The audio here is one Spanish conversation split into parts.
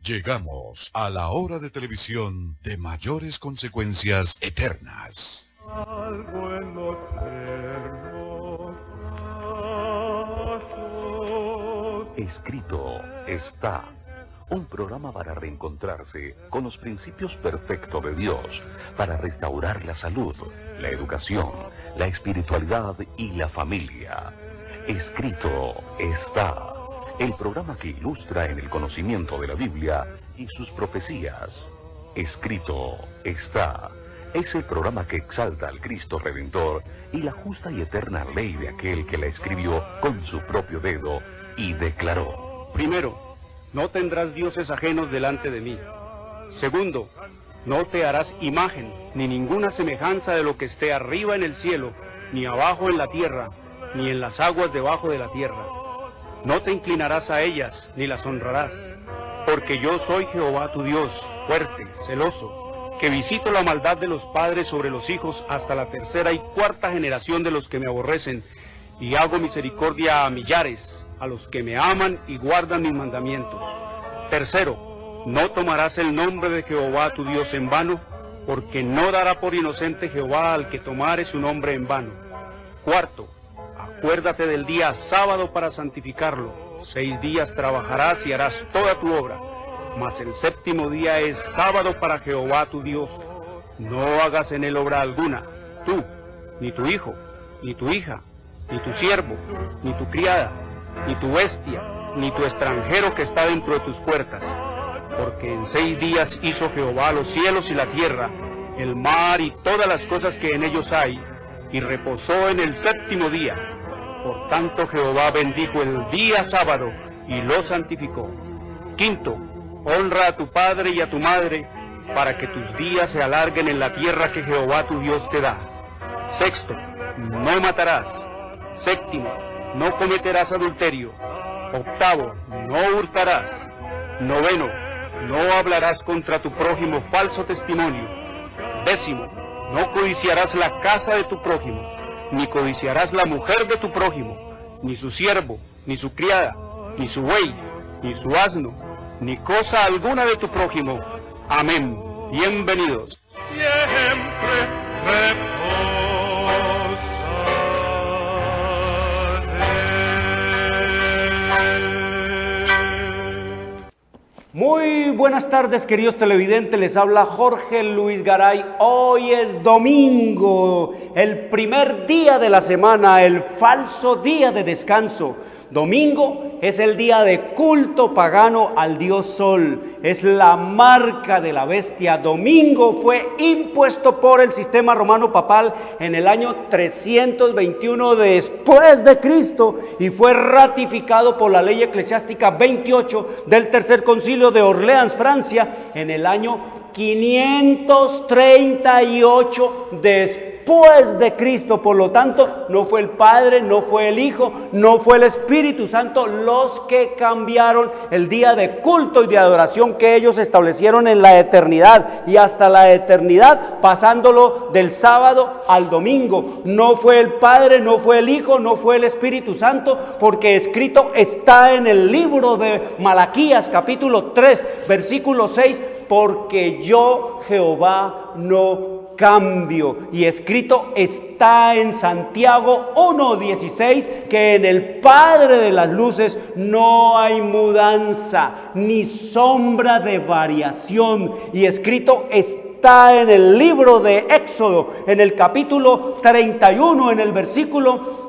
Llegamos a la hora de televisión de mayores consecuencias eternas. Algo en los cerros brazos. Escrito está. Un programa para reencontrarse con los principios perfectos de Dios, para restaurar la salud, la educación, la espiritualidad y la familia. Escrito está. El programa que ilustra en el conocimiento de la Biblia y sus profecías. Escrito está. Es el programa que exalta al Cristo Redentor y la justa y eterna ley de aquel que la escribió con su propio dedo y declaró. Primero, no tendrás dioses ajenos delante de mí. Segundo, no te harás imagen, ni ninguna semejanza de lo que esté arriba en el cielo, ni abajo en la tierra, ni en las aguas debajo de la tierra. No te inclinarás a ellas, ni las honrarás, porque yo soy Jehová tu Dios, fuerte, celoso, que visito la maldad de los padres sobre los hijos hasta la tercera y cuarta generación de los que me aborrecen, y hago misericordia a millares, a los que me aman y guardan mis mandamientos. Tercero, no tomarás el nombre de Jehová tu Dios en vano, porque no dará por inocente Jehová al que tomare su nombre en vano. Cuarto, acuérdate del día sábado para santificarlo. 6 días trabajarás y harás toda tu obra, mas el séptimo día es sábado para Jehová tu Dios. No hagas en él obra alguna, tú, ni tu hijo, ni tu hija, ni tu siervo, ni tu criada, ni tu bestia, ni tu extranjero que está dentro de tus puertas. Porque en 6 días hizo Jehová los cielos y la tierra, el mar y todas las cosas que en ellos hay, y reposó en el séptimo día. Por tanto Jehová bendijo el día sábado y lo santificó. Quinto, honra a tu padre y a tu madre, para que tus días se alarguen en la tierra que Jehová tu Dios te da. Sexto, no matarás. Séptimo, no cometerás adulterio. Octavo, no hurtarás. Noveno, no hablarás contra tu prójimo falso testimonio. Décimo, no codiciarás la casa de tu prójimo, ni codiciarás la mujer de tu prójimo, ni su siervo, ni su criada, ni su buey, ni su asno, ni cosa alguna de tu prójimo. Amén. Bienvenidos. Siempre Muy buenas tardes, queridos televidentes, les habla Jorge Luis Garay. Hoy es domingo, el primer día de la semana, el falso día de descanso. Domingo es el día de culto pagano al dios Sol, es la marca de la bestia. Domingo fue impuesto por el sistema romano papal en el año 321 después de Cristo y fue ratificado por la ley eclesiástica 28 del Tercer Concilio de Orleans, Francia, en el año 538 después de Cristo. Por lo tanto, no fue el Padre, no fue el Hijo, no fue el Espíritu Santo los que cambiaron el día de culto y de adoración que ellos establecieron en la eternidad y hasta la eternidad, pasándolo del sábado al domingo. No fue el Padre, no fue el Hijo, no fue el Espíritu Santo, porque escrito está en el libro de Malaquías capítulo 3 versículo 6, porque yo Jehová no cambio. Y escrito está en Santiago 1:16 que en el Padre de las luces no hay mudanza ni sombra de variación. Y escrito está en el libro de Éxodo, en el capítulo 31, en el versículo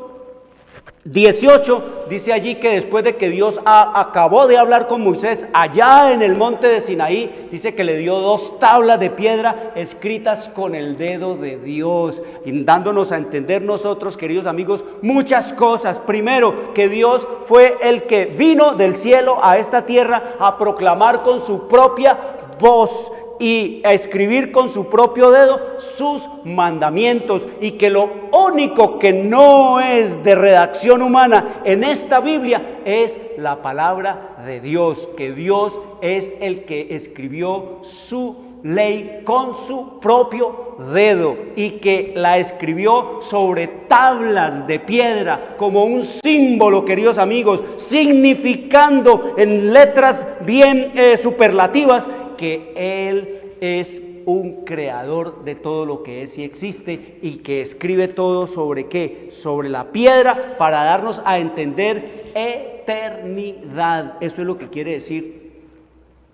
18, dice allí que después de que Dios acabó de hablar con Moisés allá en el monte de Sinaí, dice que le dio 2 tablas de piedra escritas con el dedo de Dios, y dándonos a entender nosotros, queridos amigos, muchas cosas. Primero, que Dios fue el que vino del cielo a esta tierra a proclamar con su propia voz y a escribir con su propio dedo sus mandamientos, y que lo único que no es de redacción humana en esta Biblia es la palabra de Dios, que Dios es el que escribió su ley con su propio dedo y que la escribió sobre tablas de piedra como un símbolo, queridos amigos, significando en letras bien superlativas que Él es un creador de todo lo que es y existe, y que escribe todo sobre ¿qué? Sobre la piedra, para darnos a entender eternidad. Eso es lo que quiere decir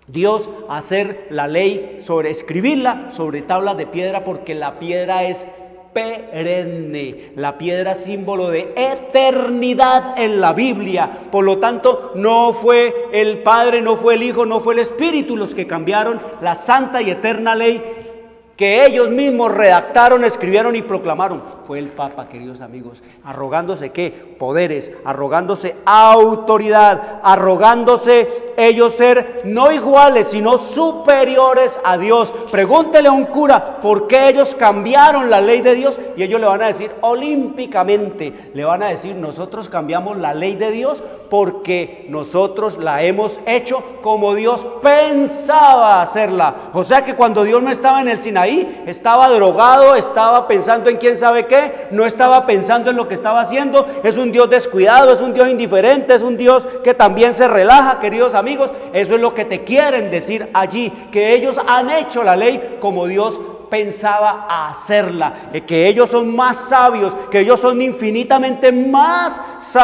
Dios, hacer la ley, sobre escribirla sobre tablas de piedra, porque la piedra es perenne, la piedra símbolo de eternidad en la Biblia. Por lo tanto, no fue el Padre, no fue el Hijo, no fue el Espíritu los que cambiaron la santa y eterna ley que ellos mismos redactaron, escribieron y proclamaron. Fue el Papa, queridos amigos, arrogándose ¿qué? Poderes, arrogándose autoridad, arrogándose ellos ser no iguales, sino superiores a Dios. Pregúntele a un cura por qué ellos cambiaron la ley de Dios, y ellos le van a decir olímpicamente, le van a decir: nosotros cambiamos la ley de Dios porque nosotros la hemos hecho como Dios pensaba hacerla. O sea que cuando Dios no estaba en el Sinaí, estaba drogado, estaba pensando en quién sabe qué, no estaba pensando en lo que estaba haciendo. Es un Dios descuidado, es un Dios indiferente, es un Dios que también se relaja, queridos amigos. Eso es lo que te quieren decir allí, que ellos han hecho la ley como Dios pensaba hacerla, que ellos son más sabios, que ellos son infinitamente más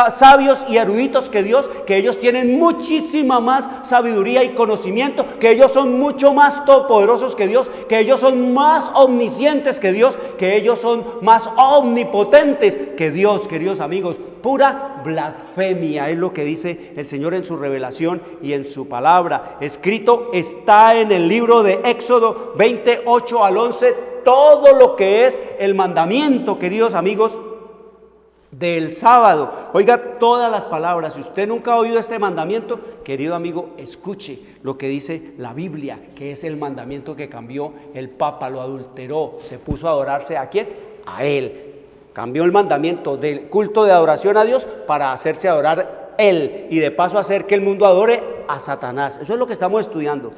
sabios y eruditos que Dios, que ellos tienen muchísima más sabiduría y conocimiento, que ellos son mucho más todopoderosos que Dios, que ellos son más omniscientes que Dios, que ellos son más omnipotentes que Dios, queridos amigos. Pura blasfemia es lo que dice el Señor en su revelación y en su palabra. Escrito está en el libro de Éxodo 28 al 11 todo lo que es el mandamiento, queridos amigos, del sábado. Oiga todas las palabras. Si usted nunca ha oído este mandamiento, querido amigo, escuche lo que dice la Biblia, que es el mandamiento que cambió el Papa, lo adulteró, se puso a adorarse ¿a quién? A él. Cambió el mandamiento del culto de adoración a Dios para hacerse adorar Él, y de paso hacer que el mundo adore a Satanás. Eso es lo que estamos estudiando.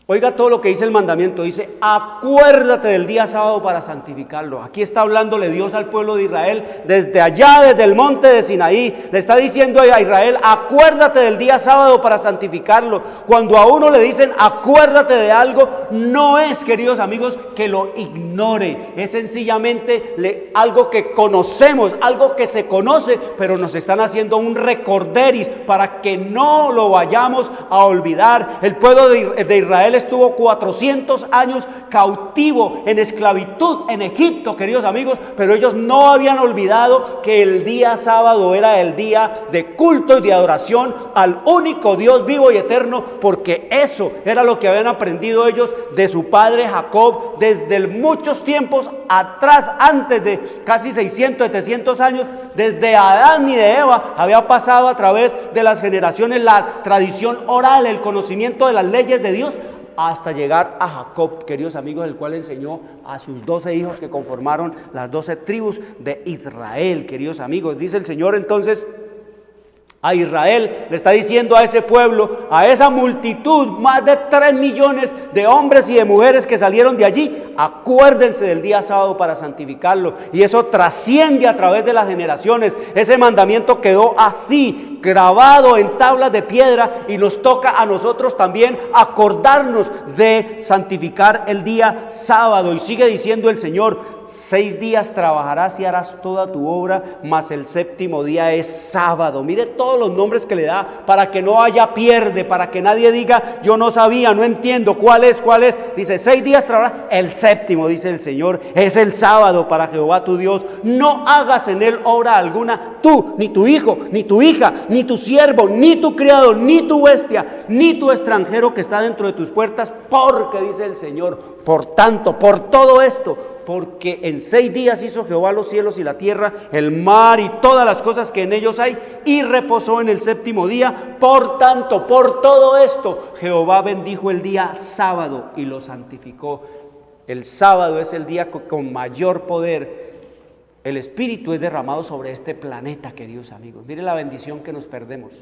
Oiga todo lo que dice el mandamiento. Dice: acuérdate del día sábado para santificarlo. Aquí está hablándole Dios al pueblo de Israel desde allá, desde el monte de Sinaí. Le está diciendo a Israel: acuérdate del día sábado para santificarlo. Cuando a uno le dicen acuérdate de algo, no es, queridos amigos, que lo ignore. Es sencillamente algo que conocemos, algo que se conoce, pero nos están haciendo un recorderis para que no lo vayamos a olvidar. El pueblo de Israel estuvo 400 años cautivo en esclavitud en Egipto, queridos amigos, pero ellos no habían olvidado que el día sábado era el día de culto y de adoración al único Dios vivo y eterno, porque eso era lo que habían aprendido ellos de su padre Jacob desde muchos tiempos atrás, antes de casi 600, 700 años, desde Adán y de Eva, había pasado a través de las generaciones la tradición oral, el conocimiento de las leyes de Dios, hasta llegar a Jacob, queridos amigos, el cual enseñó a sus 12 hijos que conformaron las 12 tribus de Israel, queridos amigos. Dice el Señor entonces a Israel, le está diciendo a ese pueblo, a esa multitud, más de 3 millones de hombres y de mujeres que salieron de allí: acuérdense del día sábado para santificarlo. Y eso trasciende a través de las generaciones. Ese mandamiento quedó así, grabado en tablas de piedra, y nos toca a nosotros también acordarnos de santificar el día sábado. Y sigue diciendo el Señor: 6 días trabajarás y harás toda tu obra, mas el séptimo día es sábado. Mire todos los nombres que le da para que no haya pierde, para que nadie diga yo no sabía, no entiendo, ¿cuál es? Dice 6 días trabajarás, el séptimo, dice el Señor, es el sábado para Jehová tu Dios. No hagas en él obra alguna, tú, ni tu hijo, ni tu hija, ni tu siervo, ni tu criado, ni tu bestia, ni tu extranjero que está dentro de tus puertas, porque, dice el Señor, por tanto, por todo esto, porque en 6 días hizo Jehová los cielos y la tierra, el mar y todas las cosas que en ellos hay, y reposó en el séptimo día. Por tanto, por todo esto, Jehová bendijo el día sábado y lo santificó. El sábado es el día con mayor poder. El Espíritu es derramado sobre este planeta, queridos amigos. Mire la bendición que nos perdemos.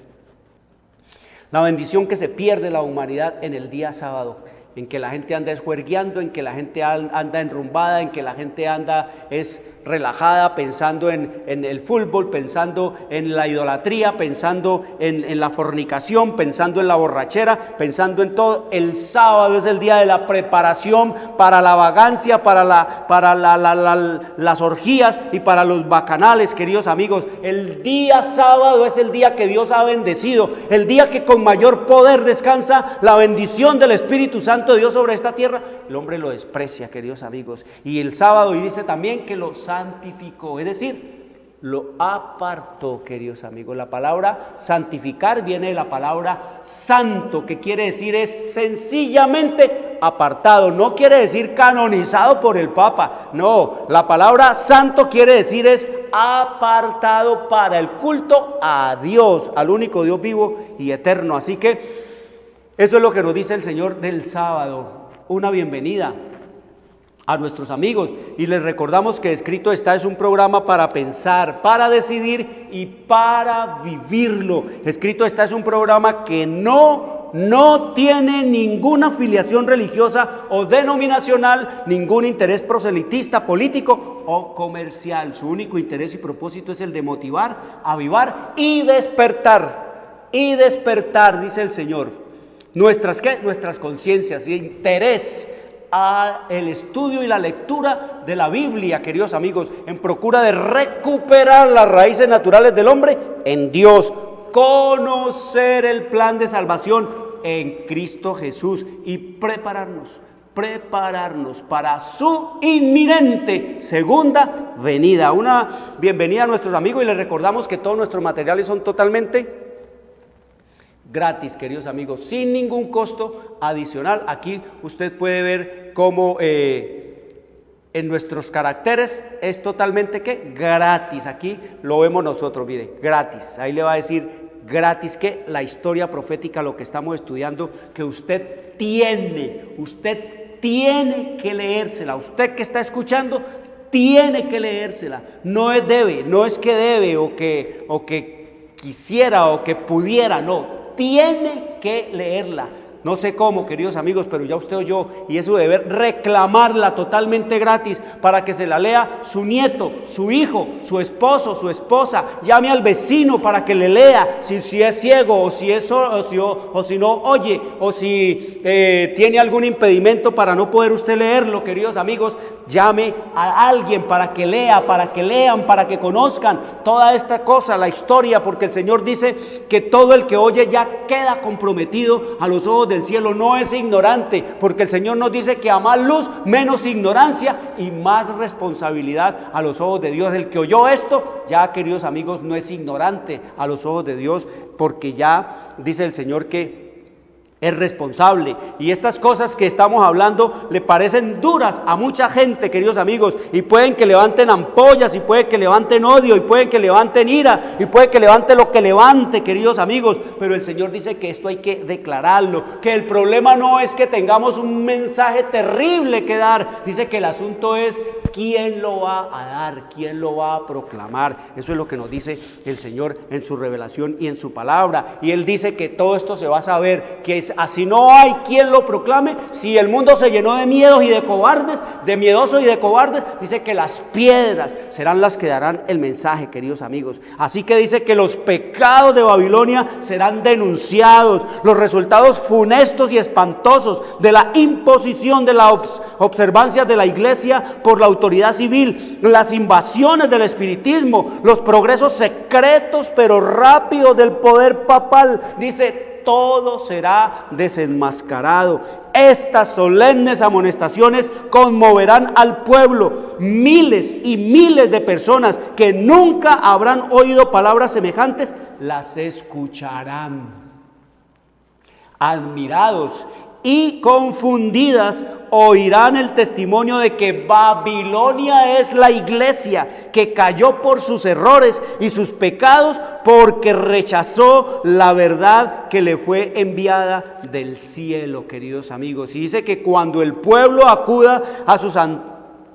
La bendición que se pierde la humanidad en el día sábado. en que la gente anda esjuergueando, en que la gente anda enrumbada, en que la gente anda es relajada, pensando en el fútbol, pensando en la idolatría, pensando en la fornicación, pensando en la borrachera, pensando en todo. El sábado es el día de la preparación para la vagancia, para las orgías y para los bacanales, queridos amigos. El día sábado es el día que Dios ha bendecido, el día que con mayor poder descansa la bendición del Espíritu Santo de Dios sobre esta tierra. El hombre lo desprecia, queridos amigos, y el sábado, y dice también que lo santificó, es decir, lo apartó, queridos amigos. La palabra santificar viene de la palabra santo, que quiere decir es sencillamente apartado, no quiere decir canonizado por el Papa, no, la palabra santo quiere decir es apartado para el culto a Dios, al único Dios vivo y eterno. Así que eso es lo que nos dice el Señor del sábado. Una bienvenida a nuestros amigos, y les recordamos que Escrito Está es un programa para pensar, para decidir y para vivirlo. Escrito Está es un programa que no tiene ninguna afiliación religiosa o denominacional, ningún interés proselitista, político o comercial. Su único interés y propósito es el de motivar, avivar y despertar. Y despertar, dice el Señor, nuestras conciencias y interés a el estudio y la lectura de la Biblia, queridos amigos, en procura de recuperar las raíces naturales del hombre en Dios, conocer el plan de salvación en Cristo Jesús y prepararnos para su inminente segunda venida. Una bienvenida a nuestros amigos, y les recordamos que todos nuestros materiales son totalmente gratis, queridos amigos, sin ningún costo adicional. Aquí usted puede ver cómo en nuestros caracteres es totalmente gratis. Aquí lo vemos nosotros, mire, gratis. Ahí le va a decir gratis que la historia profética, lo que estamos estudiando, que usted tiene que leérsela. Usted que está escuchando tiene que leérsela. No es que debe o que quisiera o que pudiera, no. Tiene que leerla. No sé cómo, queridos amigos, pero ya usted oyó, y es su deber reclamarla totalmente gratis para que se la lea su nieto, su hijo, su esposo, su esposa. Llame al vecino para que le lea, si es ciego o si no oye, o si tiene algún impedimento para no poder usted leerlo, queridos amigos. Llame a alguien para que lea, para que lean, para que conozcan toda esta cosa, la historia, porque el Señor dice que todo el que oye ya queda comprometido a los ojos del cielo, no es ignorante, porque el Señor nos dice que a más luz, menos ignorancia y más responsabilidad a los ojos de Dios. El que oyó esto, ya, queridos amigos, no es ignorante a los ojos de Dios, porque ya dice el Señor que es responsable. Y estas cosas que estamos hablando le parecen duras a mucha gente, queridos amigos, y pueden que levanten ampollas, y puede que levanten odio, y pueden que levanten ira, y puede que levante lo que levante, queridos amigos, pero el Señor dice que esto hay que declararlo, que el problema no es que tengamos un mensaje terrible que dar, dice que el asunto es quién lo va a dar, quién lo va a proclamar. Eso es lo que nos dice el Señor en su revelación y en su palabra, y Él dice que todo esto se va a saber, que así no hay quien lo proclame. Si el mundo se llenó de miedos y de cobardes, de miedosos y de cobardes, dice que las piedras serán las que darán el mensaje, queridos amigos. Así que dice que los pecados de Babilonia serán denunciados, los resultados funestos y espantosos de la imposición de las observancias de la iglesia por la autoridad civil, las invasiones del espiritismo, los progresos secretos pero rápidos del poder papal, dice, todo será desenmascarado. Estas solemnes amonestaciones conmoverán al pueblo. Miles y miles de personas que nunca habrán oído palabras semejantes, las escucharán. Admirados y confundidas oirán el testimonio de que Babilonia es la iglesia que cayó por sus errores y sus pecados, porque rechazó la verdad que le fue enviada del cielo, queridos amigos. Y dice que cuando el pueblo acuda a sus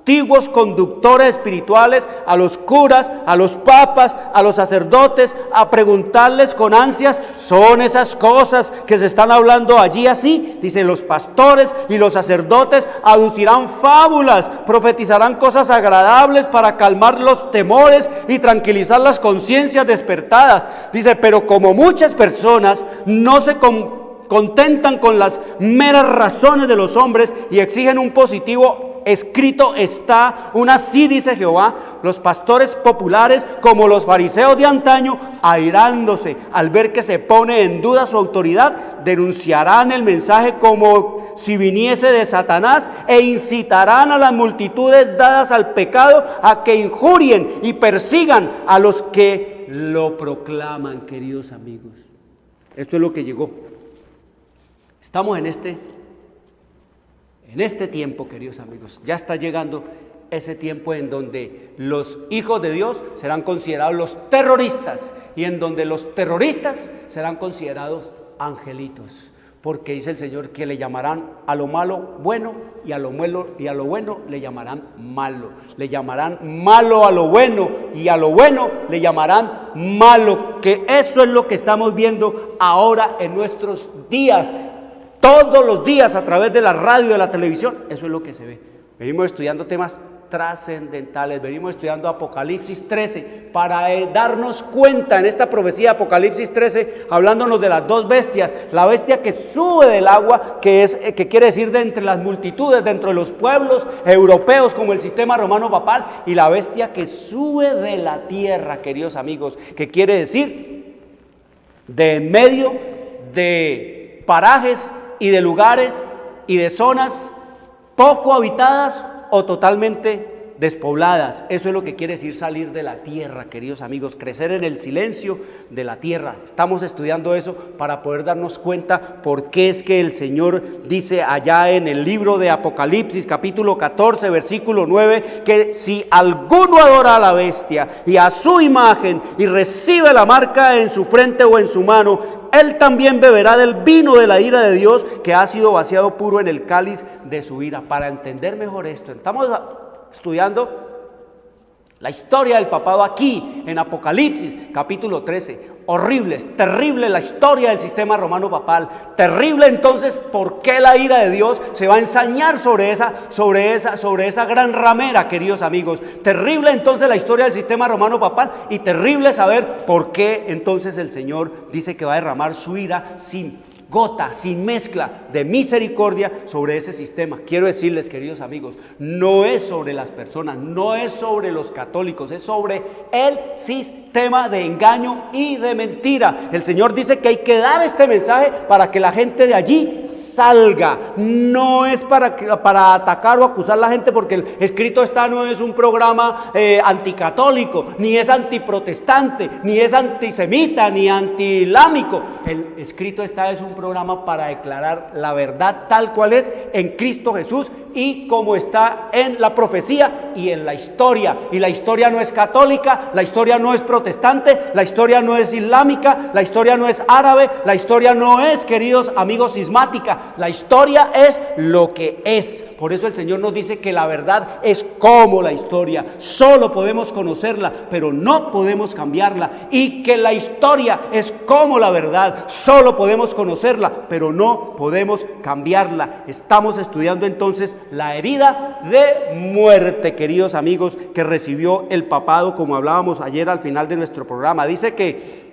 antiguos conductores espirituales, a los curas, a los papas, a los sacerdotes, a preguntarles con ansias, ¿son esas cosas que se están hablando allí así? Dice, los pastores y los sacerdotes aducirán fábulas, profetizarán cosas agradables para calmar los temores y tranquilizar las conciencias despertadas. Dice, pero como muchas personas no se contentan con las meras razones de los hombres y exigen un positivo, escrito está, aún así dice Jehová, los pastores populares como los fariseos de antaño, airándose al ver que se pone en duda su autoridad, denunciarán el mensaje como si viniese de Satanás e incitarán a las multitudes dadas al pecado a que injurien y persigan a los que lo proclaman, queridos amigos. Esto es lo que llegó. Estamos en este tiempo, queridos amigos, ya está llegando ese tiempo en donde los hijos de Dios serán considerados los terroristas y en donde los terroristas serán considerados angelitos, porque dice el Señor que le llamarán a lo malo bueno y a lo bueno le llamarán malo. Le llamarán malo a lo bueno y a lo bueno le llamarán malo, que eso es lo que estamos viendo ahora en nuestros días. Todos los días a través de la radio y de la televisión, eso es lo que se ve. Venimos estudiando temas trascendentales, venimos estudiando Apocalipsis 13 para darnos cuenta en esta profecía de Apocalipsis 13, hablándonos de las dos bestias, la bestia que sube del agua, que quiere decir de entre las multitudes, dentro de los pueblos europeos como el sistema romano papal, y la bestia que sube de la tierra, queridos amigos, que quiere decir de en medio de parajes y de lugares y de zonas poco habitadas o totalmente despobladas. Eso es lo que quiere decir salir de la tierra, queridos amigos, crecer en el silencio de la tierra. Estamos estudiando eso para poder darnos cuenta por qué es que el Señor dice allá en el libro de Apocalipsis, capítulo 14, versículo 9, que si alguno adora a la bestia y a su imagen y recibe la marca en su frente o en su mano, él también beberá del vino de la ira de Dios, que ha sido vaciado puro en el cáliz de su ira. Para entender mejor esto, estamos estudiando la historia del papado aquí en Apocalipsis capítulo 13. Horrible, terrible la historia del sistema romano papal. Terrible entonces por qué la ira de Dios se va a ensañar sobre esa gran ramera, queridos amigos. Terrible entonces la historia del sistema romano papal y terrible saber por qué entonces el Señor dice que va a derramar su ira sin gota, sin mezcla de misericordia sobre ese sistema. Quiero decirles, queridos amigos, no es sobre las personas, no es sobre los católicos, es sobre el sistema de engaño y de mentira. El Señor dice que hay que dar este mensaje para que la gente de allí salga. No es para atacar o acusar a la gente, porque el escrito está, no es un programa anticatólico, ni es antiprotestante, ni es antisemita, ni antiislámico. El escrito está es un programa para declarar la verdad tal cual es en Cristo Jesús y como está en la profecía y en la historia. Y la historia no es católica, la historia no es protestante, la historia no es islámica, la historia no es árabe, la historia no es, queridos amigos, cismática. La historia es lo que es. Por eso el Señor nos dice que la verdad es como la historia. Solo podemos conocerla, pero no podemos cambiarla. Y que la historia es como la verdad. Solo podemos conocerla, pero no podemos cambiarla. Estamos estudiando entonces la herida de muerte, queridos amigos, que recibió el papado, como hablábamos ayer al final de nuestro programa. Dice que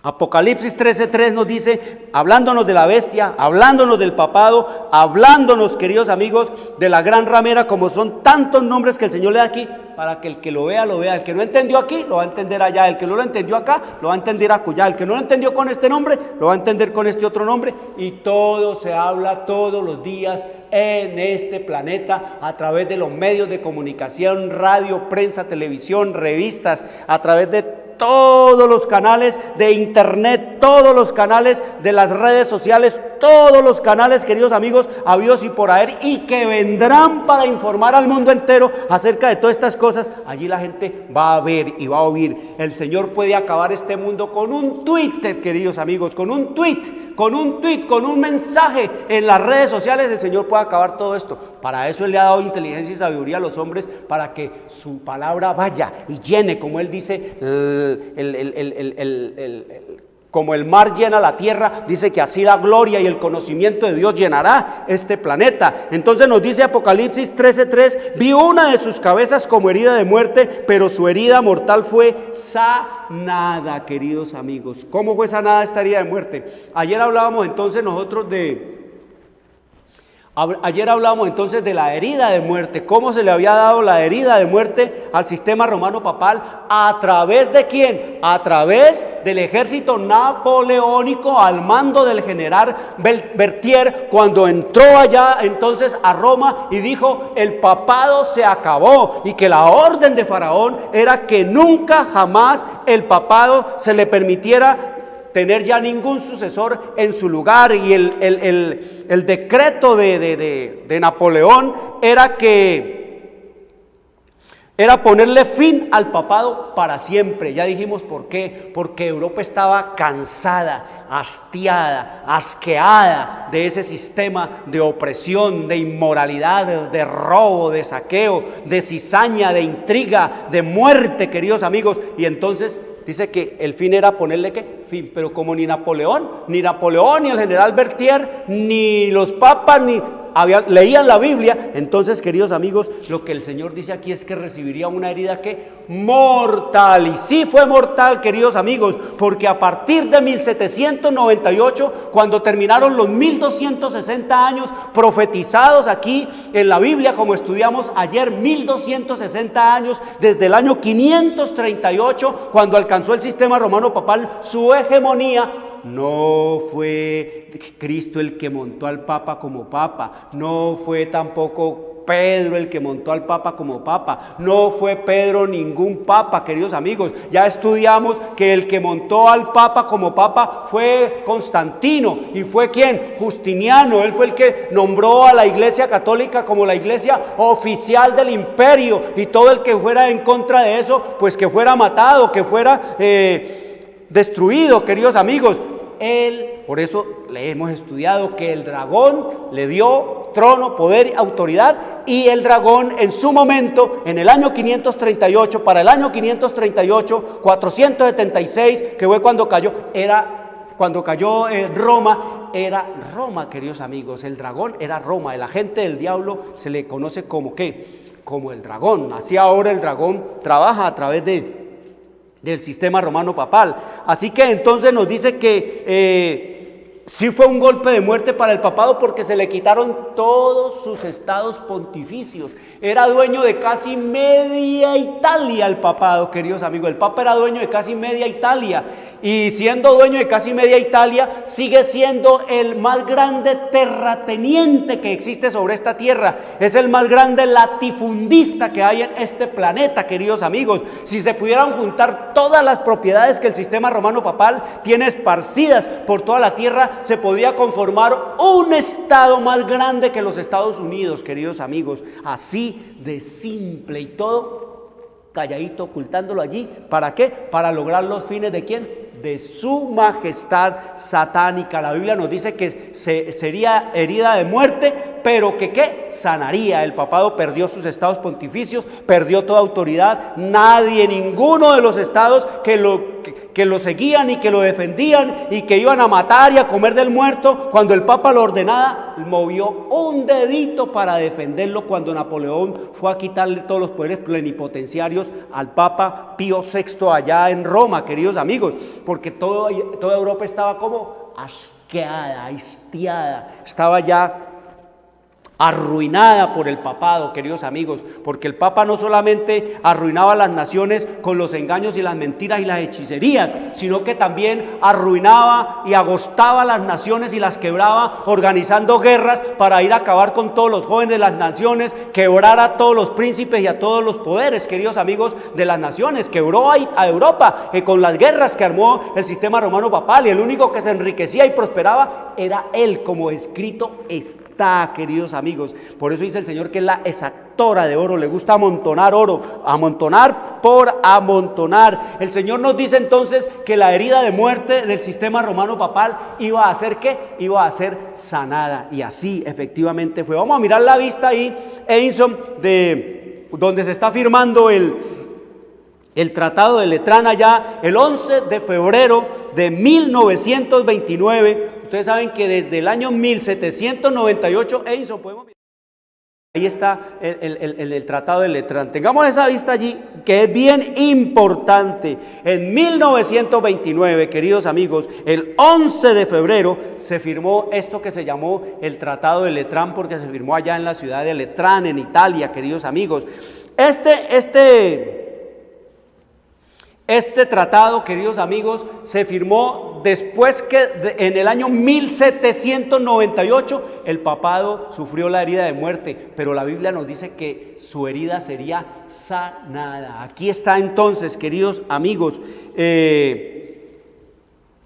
Apocalipsis 13:3 nos dice, hablándonos de la bestia, hablándonos del papado, hablándonos, queridos amigos, de la gran ramera, como son tantos nombres que el Señor le da aquí, para que el que lo vea, el que no entendió aquí, lo va a entender allá, el que no lo entendió acá, lo va a entender acullá, el que no lo entendió con este nombre, lo va a entender con este otro nombre, y todo se habla todos los días en este planeta, a través de los medios de comunicación, radio, prensa, televisión, revistas, a través de todos los canales de internet, todos los canales de las redes sociales, todos los canales, queridos amigos, habidos y por haber, y que vendrán para informar al mundo entero acerca de todas estas cosas. Allí la gente va a ver y va a oír. El Señor puede acabar este mundo con un Twitter, queridos amigos, con un tweet, con un mensaje en las redes sociales. El Señor puede acabar todo esto. Para eso Él le ha dado inteligencia y sabiduría a los hombres, para que su palabra vaya y llene, como Él dice, como el mar llena la tierra, dice que así la gloria y el conocimiento de Dios llenará este planeta. Entonces nos dice Apocalipsis 13:3, vi una de sus cabezas como herida de muerte, pero su herida mortal fue sanada, queridos amigos. ¿Cómo fue sanada esta herida de muerte? Ayer hablábamos entonces de la herida de muerte. ¿Cómo se le había dado la herida de muerte al sistema romano papal? ¿A través de quién? A través del ejército napoleónico al mando del general Berthier, cuando entró allá entonces a Roma y dijo: el papado se acabó, y que la orden de Faraón era que nunca jamás el papado se le permitiera tener ya ningún sucesor en su lugar. Y el decreto de Napoleón era ponerle fin al papado para siempre. Ya dijimos por qué, porque Europa estaba cansada, hastiada, asqueada de ese sistema de opresión, de inmoralidad, de robo, de saqueo, de cizaña, de intriga, de muerte, queridos amigos. Y entonces dice que el fin era ponerle ¿qué? Fin. Pero como ni Napoleón, ni el general Berthier, ni los papas, leían la Biblia, entonces, queridos amigos, lo que el Señor dice aquí es que recibiría una herida que mortal. Y sí fue mortal, queridos amigos, porque a partir de 1798, cuando terminaron los 1260 años profetizados aquí en la Biblia, como estudiamos ayer, 1260 años desde el año 538, cuando alcanzó el sistema romano papal su hegemonía. No fue Cristo el que montó al Papa como Papa, no fue tampoco Pedro el que montó al Papa como Papa, no fue Pedro ningún Papa, queridos amigos. Ya estudiamos que el que montó al Papa como Papa fue Constantino. ¿Y fue quién? Justiniano. Él fue el que nombró a la Iglesia Católica como la iglesia oficial del imperio, y todo el que fuera en contra de eso, pues que fuera matado, que fuera destruido, queridos amigos. Por eso le hemos estudiado que el dragón le dio trono, poder y autoridad, y el dragón en su momento, en el año 538, para el año 538, 476, que fue cuando cayó Roma, era Roma, queridos amigos. El dragón era Roma. El agente del diablo se le conoce como ¿qué? Como el dragón. Así ahora el dragón trabaja a través del sistema romano papal. Así que entonces nos dice que sí fue un golpe de muerte para el papado, porque se le quitaron todos sus estados pontificios. Era dueño de casi media Italia el papado, queridos amigos. El papa era dueño de casi media Italia, y siendo dueño de casi media Italia, sigue siendo el más grande terrateniente que existe sobre esta tierra. Es el más grande latifundista que hay en este planeta, queridos amigos. Si se pudieran juntar todas las propiedades que el sistema romano papal tiene esparcidas por toda la tierra, se podría conformar un estado más grande que los Estados Unidos, queridos amigos. Así de simple, y todo calladito, ocultándolo allí. ¿Para qué? Para lograr los fines ¿de quién? De su majestad satánica. La Biblia nos dice que sería herida de muerte, pero que ¿qué? Sanaría. El papado perdió sus estados pontificios, perdió toda autoridad. Nadie, ninguno de los estados que lo seguían y que lo defendían y que iban a matar y a comer del muerto, cuando el Papa lo ordenaba, movió un dedito para defenderlo, cuando Napoleón fue a quitarle todos los poderes plenipotenciarios al Papa Pío VI allá en Roma, queridos amigos, porque toda Europa estaba como asqueada, hastiada, estaba ya arruinada por el papado, queridos amigos, porque el papa no solamente arruinaba las naciones con los engaños y las mentiras y las hechicerías, sino que también arruinaba y agostaba las naciones y las quebraba, organizando guerras para ir a acabar con todos los jóvenes de las naciones, quebrar a todos los príncipes y a todos los poderes, queridos amigos, de las naciones. Quebró a Europa con las guerras que armó el sistema romano papal, y el único que se enriquecía y prosperaba era él, como escrito está, queridos amigos. Por eso dice el Señor que es la exactora de oro, le gusta amontonar oro, amontonar por amontonar. El Señor nos dice entonces que la herida de muerte del sistema romano papal iba a ser ¿qué? Iba a ser sanada, y así efectivamente fue. Vamos a mirar la vista ahí, Edison, de donde se está firmando el Tratado de Letrán allá el 11 de febrero de 1929. Ustedes saben que desde el año 1798, Edison, podemos mirar. Ahí está el Tratado de Letrán. Tengamos esa vista allí, que es bien importante. En 1929, queridos amigos, el 11 de febrero se firmó esto que se llamó el Tratado de Letrán, porque se firmó allá en la ciudad de Letrán, en Italia, queridos amigos. Este tratado, queridos amigos, se firmó después que en el año 1798 el papado sufrió la herida de muerte, pero la Biblia nos dice que su herida sería sanada. Aquí está entonces, queridos amigos,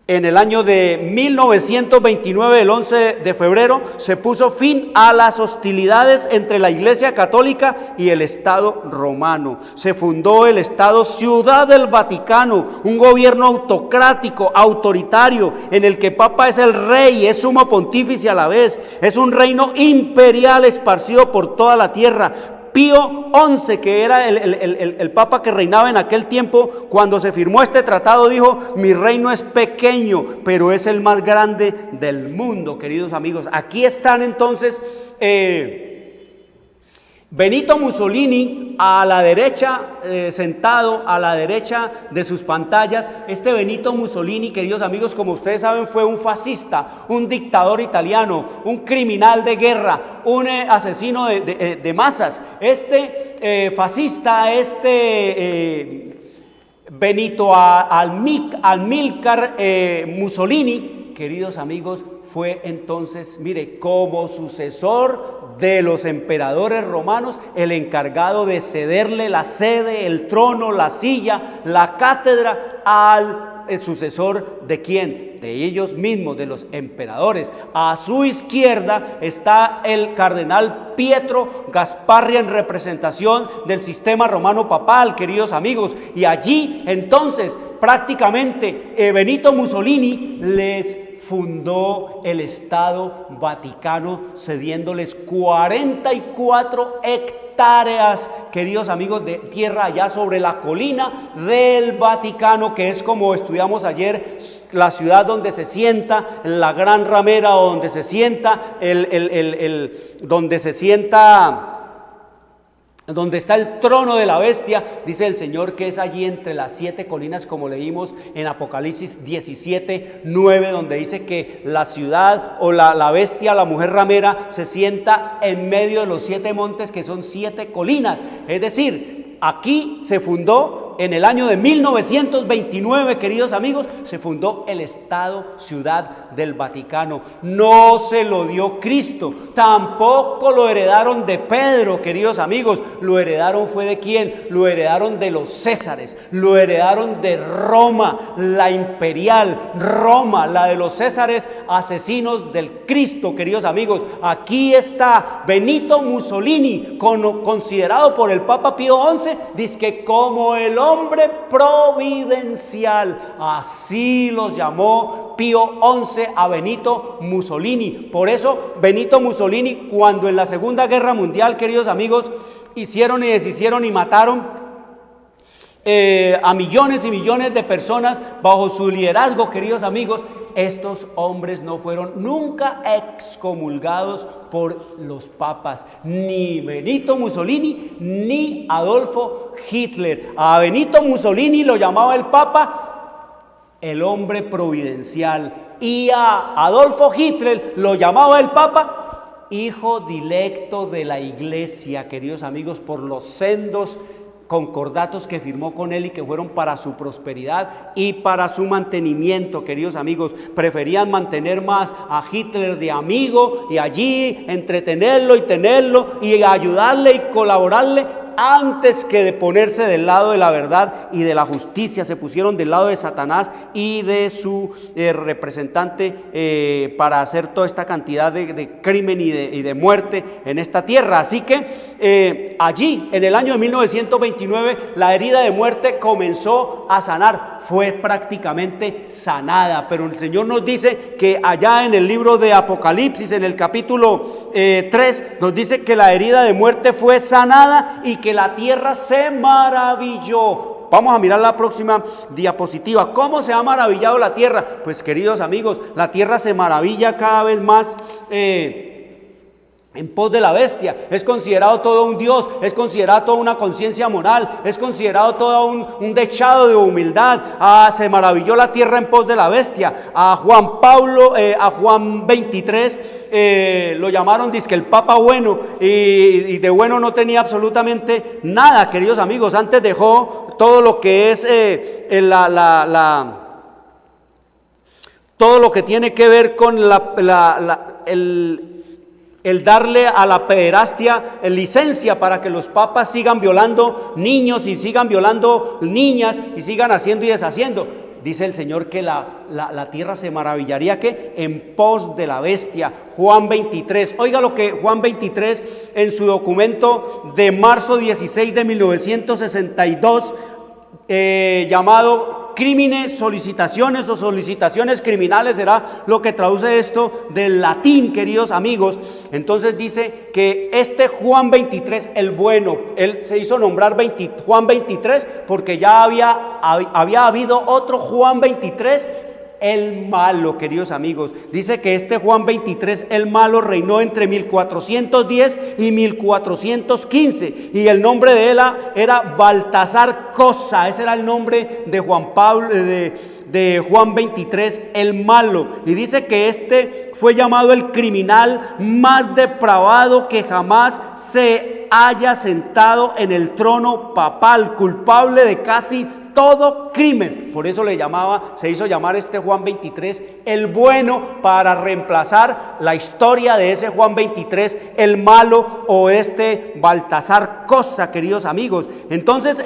en el año de 1929, el 11 de febrero, se puso fin a las hostilidades entre la Iglesia Católica y el Estado romano. Se fundó el Estado Ciudad del Vaticano, un gobierno autocrático, autoritario, en el que Papa es el rey, es sumo pontífice a la vez, es un reino imperial esparcido por toda la tierra. Pío XI, que era el papa que reinaba en aquel tiempo, cuando se firmó este tratado, dijo: mi reino es pequeño, pero es el más grande del mundo, queridos amigos. Aquí están entonces Benito Mussolini a la derecha, sentado a la derecha de sus pantallas. Este Benito Mussolini, queridos amigos, como ustedes saben, fue un fascista, un dictador italiano, un criminal de guerra, un asesino de masas. Este fascista, Benito Amílcar Mussolini, queridos amigos, fue entonces, mire, como sucesor de los emperadores romanos, el encargado de cederle la sede, el trono, la silla, la cátedra al sucesor de ¿quién? De ellos mismos, de los emperadores. A su izquierda está el cardenal Pietro Gasparri en representación del sistema romano papal, queridos amigos, y allí entonces prácticamente Benito Mussolini les fundó el Estado Vaticano, cediéndoles 44 hectáreas, queridos amigos, de tierra allá sobre la colina del Vaticano, que es, como estudiamos ayer, la ciudad donde se sienta la gran ramera, o donde se sienta donde está el trono de la bestia. Dice el Señor que es allí entre las 7 colinas, como leímos en Apocalipsis 17:9, donde dice que la ciudad o la bestia, la mujer ramera, se sienta en medio de los 7 montes, que son 7 colinas. Es decir, aquí se fundó en el año de 1929, queridos amigos, se fundó el Estado Ciudad del Vaticano. No se lo dio Cristo, tampoco lo heredaron de Pedro, queridos amigos. Lo heredaron fue de ¿quién? Lo heredaron de los Césares, lo heredaron de Roma, la imperial Roma, la de los Césares, asesinos del Cristo, queridos amigos. Aquí está Benito Mussolini, considerado por el Papa Pío XI, dice que como el hombre providencial, así los llamó Pío XI a Benito Mussolini. Por eso Benito Mussolini, cuando en la Segunda Guerra Mundial, queridos amigos, hicieron y deshicieron y mataron a millones y millones de personas bajo su liderazgo, queridos amigos, estos hombres no fueron nunca excomulgados por los papas, ni Benito Mussolini ni Adolfo Hitler. A Benito Mussolini lo llamaba el Papa el hombre providencial, y a Adolfo Hitler lo llamaba el Papa hijo dilecto de la Iglesia, queridos amigos, por los sendos concordatos que firmó con él y que fueron para su prosperidad y para su mantenimiento, queridos amigos. Preferían mantener más a Hitler de amigo y allí entretenerlo y tenerlo y ayudarle y colaborarle antes que de ponerse del lado de la verdad y de la justicia, se pusieron del lado de Satanás y de su representante para hacer toda esta cantidad de crimen y de muerte en esta tierra. Así que allí, en el año de 1929, la herida de muerte comenzó a sanar, fue prácticamente sanada, pero el Señor nos dice que allá en el libro de Apocalipsis, en el capítulo 3, nos dice que la herida de muerte fue sanada y que la tierra se maravilló. Vamos a mirar la próxima diapositiva. ¿Cómo se ha maravillado la tierra? Pues, queridos amigos, la tierra se maravilla cada vez más en pos de la bestia. Es considerado todo un Dios, es considerado toda una conciencia moral, es considerado todo un dechado de humildad. Se maravilló la tierra en pos de la bestia. A Juan 23 lo llamaron dizque el Papa bueno, y de bueno no tenía absolutamente nada, queridos amigos. Antes dejó todo lo que es todo lo que tiene que ver con el darle a la pederastia licencia para que los papas sigan violando niños y sigan violando niñas y sigan haciendo y deshaciendo. Dice el Señor que la tierra se maravillaría ¿qué? En pos de la bestia. Juan 23. Oiga lo que Juan 23 en su documento de marzo 16 de 1962 llamado Crímenes, solicitaciones o solicitaciones criminales, será lo que traduce esto del latín, queridos amigos. Entonces dice que este Juan 23, el bueno, él se hizo nombrar Juan 23 porque ya había habido otro Juan 23, el malo, queridos amigos. Dice que este Juan 23, el malo, reinó entre 1410 y 1415 y el nombre de él era Baltasar Cosa. Ese era el nombre de Juan Pablo, de Juan 23, el malo. Y dice que este fue llamado el criminal más depravado que jamás se haya sentado en el trono papal, culpable de casi todo crimen. Por eso se hizo llamar este Juan 23 el bueno, para reemplazar la historia de ese Juan 23 el malo, o este Baltasar Cosa, queridos amigos. Entonces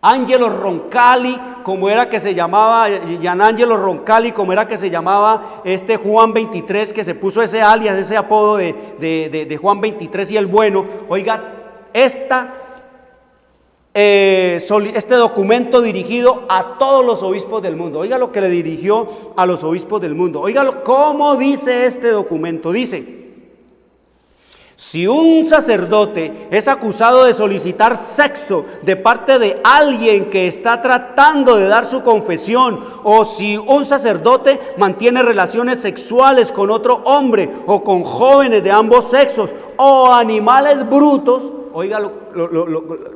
Angelo Roncalli, como era que se llamaba, Gianangelo Roncalli, como era que se llamaba este Juan 23, que se puso ese alias, ese apodo de Juan 23 y el bueno. Oiga, este documento dirigido a todos los obispos del mundo. Oiga lo que le dirigió a los obispos del mundo. Oiga cómo dice este documento. Dice: si un sacerdote es acusado de solicitar sexo de parte de alguien que está tratando de dar su confesión, o si un sacerdote mantiene relaciones sexuales con otro hombre o con jóvenes de ambos sexos o animales brutos, oiga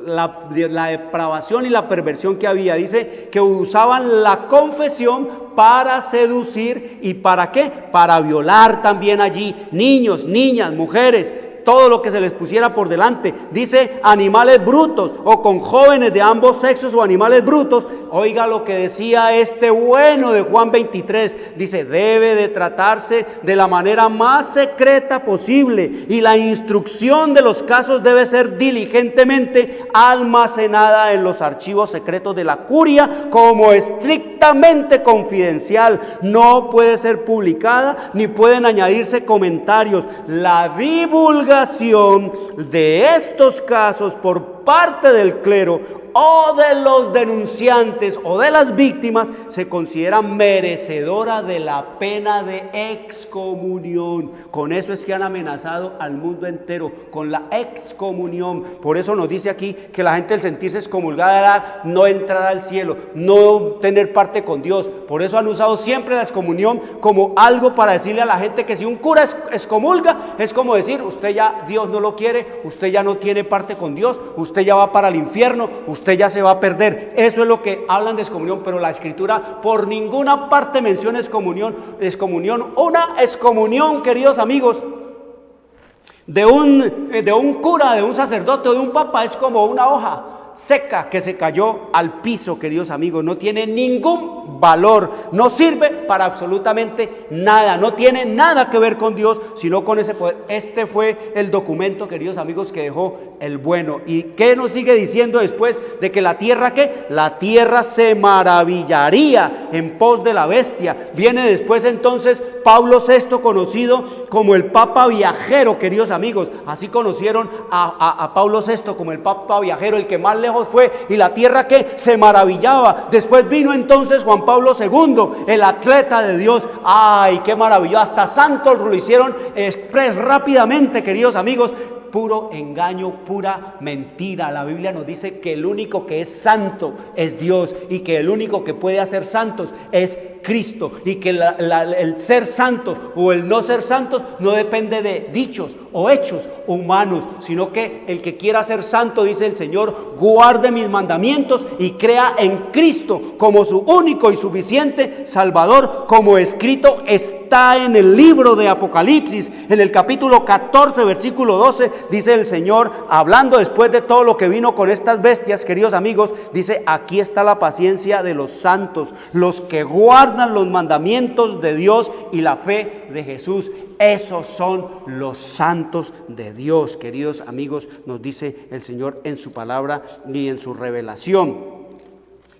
la depravación y la perversión que había. Dice que usaban la confesión para seducir. ¿Y para qué? Para violar también allí niños, niñas, mujeres, todo lo que se les pusiera por delante. Dice animales brutos o con jóvenes de ambos sexos o animales brutos. Oiga lo que decía este bueno de Juan 23. Dice: debe de tratarse de la manera más secreta posible y la instrucción de los casos debe ser diligentemente almacenada en los archivos secretos de la curia como estrictamente confidencial. No puede ser publicada ni pueden añadirse comentarios. La divulgación de estos casos por parte del clero o de los denunciantes o de las víctimas se considera merecedora de la pena de excomunión. Con eso es que han amenazado al mundo entero, con la excomunión. Por eso nos dice aquí que la gente, al sentirse excomulgada, era no entrar al cielo, no tener parte con Dios. Por eso han usado siempre la excomunión como algo para decirle a la gente que si un cura excomulga, es como decir: usted ya, Dios no lo quiere, usted ya no tiene parte con Dios, usted ya va para el infierno, usted ya se va a perder. Eso es lo que hablan de excomunión, pero la Escritura por ninguna parte menciona excomunión. Una excomunión, queridos amigos, de un cura, de un sacerdote o de un papa, es como una hoja seca que se cayó al piso, queridos amigos. No tiene ningún valor, no sirve para absolutamente nada, no tiene nada que ver con Dios, sino con ese poder. Este fue el documento, queridos amigos, que dejó el bueno. ¿Y qué nos sigue diciendo después de que la tierra qué? La tierra se maravillaría en pos de la bestia. Viene después entonces Pablo VI, conocido como el Papa Viajero, queridos amigos. Así conocieron a Pablo VI como el Papa Viajero, el que más lejos fue, y la tierra que se maravillaba. Después vino entonces Juan Pablo II, el atleta de Dios. ¡Ay, qué maravilloso! Hasta santos lo hicieron rápidamente, queridos amigos. Puro engaño, pura mentira. La Biblia nos dice que el único que es santo es Dios, y que el único que puede hacer santos es Cristo, y que el ser santo o el no ser santos no depende de dichos o hechos humanos, sino que el que quiera ser santo, dice el Señor, guarde mis mandamientos y crea en Cristo como su único y suficiente Salvador, como escrito está en el libro de Apocalipsis, en el capítulo 14, versículo 12, dice el Señor, hablando después de todo lo que vino con estas bestias, queridos amigos, dice: aquí está la paciencia de los santos, los que guardan los mandamientos de Dios y la fe de Jesús. Esos son los santos de Dios, queridos amigos, nos dice el Señor en su palabra y en su revelación.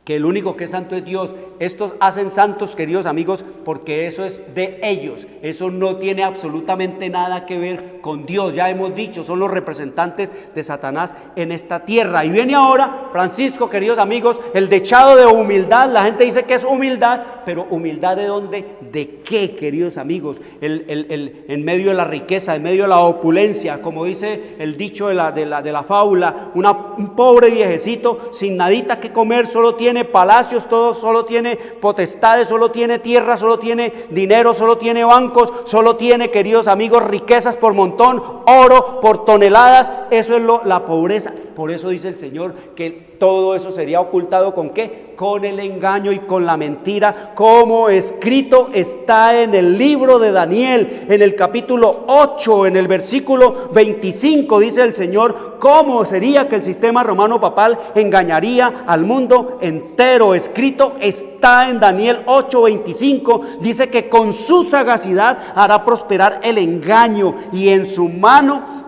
Que el único que es santo es Dios. Estos hacen santos, queridos amigos, porque eso es de ellos. Eso no tiene absolutamente nada que ver con Dios. Ya hemos dicho, son los representantes de Satanás en esta tierra. Y viene ahora Francisco, queridos amigos, el dechado de humildad. La gente dice que es humildad, pero ¿humildad de dónde? ¿De qué, queridos amigos? En medio de la riqueza, en medio de la opulencia, como dice el dicho de la fábula, un pobre viejecito sin nadita que comer, solo tiene palacios, todo, solo tiene potestades, solo tiene tierra, solo tiene dinero, solo tiene bancos, solo tiene, queridos amigos, riquezas por montón, oro por toneladas. Eso es la pobreza. Por eso dice el Señor que todo eso sería ocultado ¿con qué? Con el engaño y con la mentira, como escrito está en el libro de Daniel, en el capítulo 8, en el versículo 25, dice el Señor: ¿cómo sería que el sistema romano papal engañaría al mundo entero? Escrito está en Daniel 8:25, dice que con su sagacidad hará prosperar el engaño, y en su mano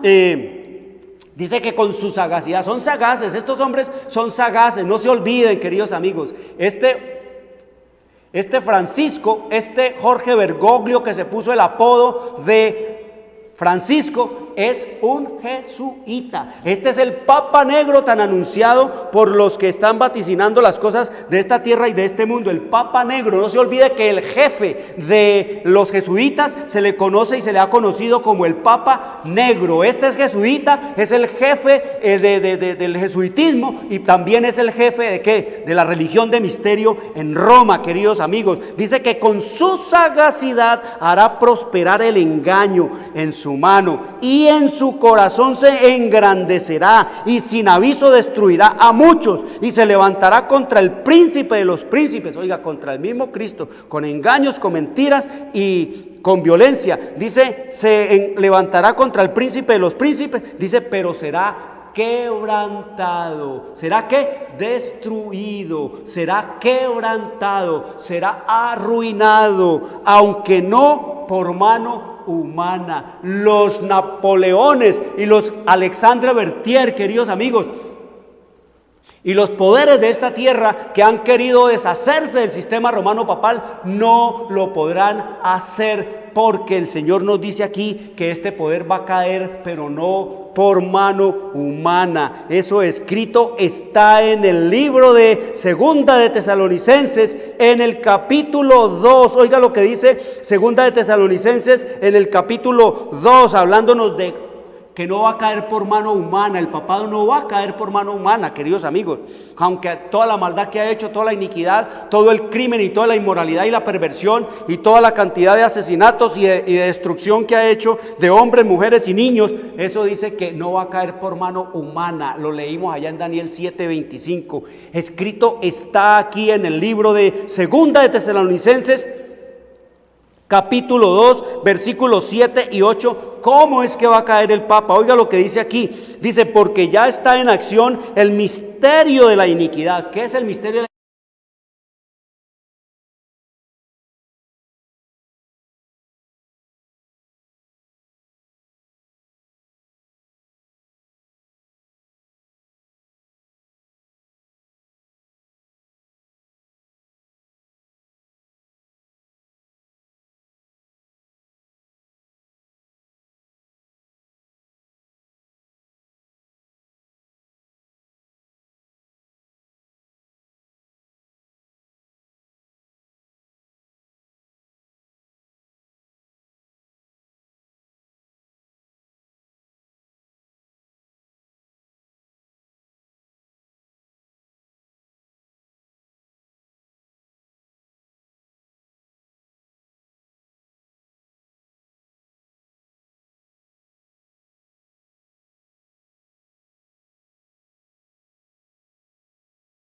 dice que con su sagacidad, son sagaces, estos hombres son sagaces, no se olviden, queridos amigos. Este Francisco, este Jorge Bergoglio, que se puso el apodo de Francisco, es un jesuita. Este es el Papa Negro tan anunciado por los que están vaticinando las cosas de esta tierra y de este mundo. El Papa Negro, no se olvide que el jefe de los jesuitas se le conoce y se le ha conocido como el Papa Negro. Este es jesuita, es el jefe del jesuitismo, y también es el jefe ¿de qué? De la religión de misterio en Roma, queridos amigos. Dice que con su sagacidad hará prosperar el engaño en su mano, y en su corazón se engrandecerá, y sin aviso destruirá a muchos, y se levantará contra el príncipe de los príncipes. Oiga, contra el mismo Cristo, con engaños, con mentiras y con violencia. Dice, se levantará contra el príncipe de los príncipes, dice, pero será quebrantado. ¿Será qué? Destruido. Será quebrantado. Será arruinado, aunque no por mano humana. Los Napoleones y los Alexandre Berthier, queridos amigos, y los poderes de esta tierra que han querido deshacerse del sistema romano papal, no lo podrán hacer, porque el Señor nos dice aquí que este poder va a caer, pero no por mano humana. Eso escrito está en el libro de Segunda de Tesalonicenses, en el capítulo 2. Oiga lo que dice Segunda de Tesalonicenses en el capítulo 2, hablándonos de que no va a caer por mano humana. El papado no va a caer por mano humana, queridos amigos. Aunque toda la maldad que ha hecho, toda la iniquidad, todo el crimen y toda la inmoralidad y la perversión y toda la cantidad de asesinatos y de destrucción que ha hecho de hombres, mujeres y niños, eso dice que no va a caer por mano humana. Lo leímos allá en Daniel 7:25. Escrito está aquí en el libro de Segunda de Tesalonicenses, capítulo 2, versículos 7 y 8, ¿cómo es que va a caer el Papa? Oiga lo que dice aquí, dice, porque ya está en acción el misterio de la iniquidad. ¿Qué es el misterio de la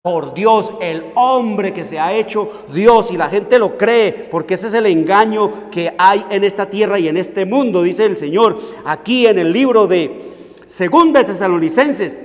por Dios, el hombre que se ha hecho Dios, y la gente lo cree, porque ese es el engaño que hay en esta tierra y en este mundo, dice el Señor, aquí en el libro de 2 de Tesalonicenses,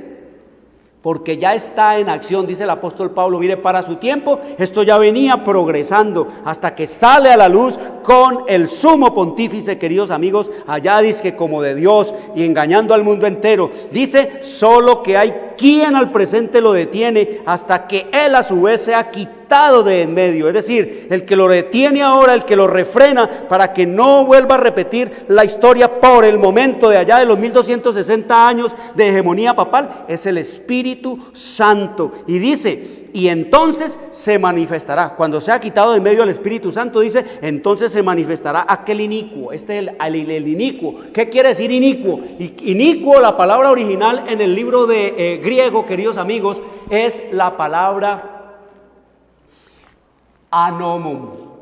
porque ya está en acción, dice el apóstol Pablo, mire, para su tiempo esto ya venía progresando hasta que sale a la luz con el sumo pontífice, queridos amigos, allá dice como de Dios y engañando al mundo entero. Dice, solo que hay quien al presente lo detiene hasta que él a su vez sea quitado de en medio, es decir, el que lo detiene ahora, el que lo refrena para que no vuelva a repetir la historia por el momento de allá de los 1260 años de hegemonía papal, es el Espíritu Santo. Y dice, y entonces se manifestará, cuando sea quitado de en medio el Espíritu Santo, dice, entonces se manifestará aquel inicuo, el inicuo. ¿Qué quiere decir inicuo? Inicuo, la palabra original en el libro de griego, queridos amigos, es la palabra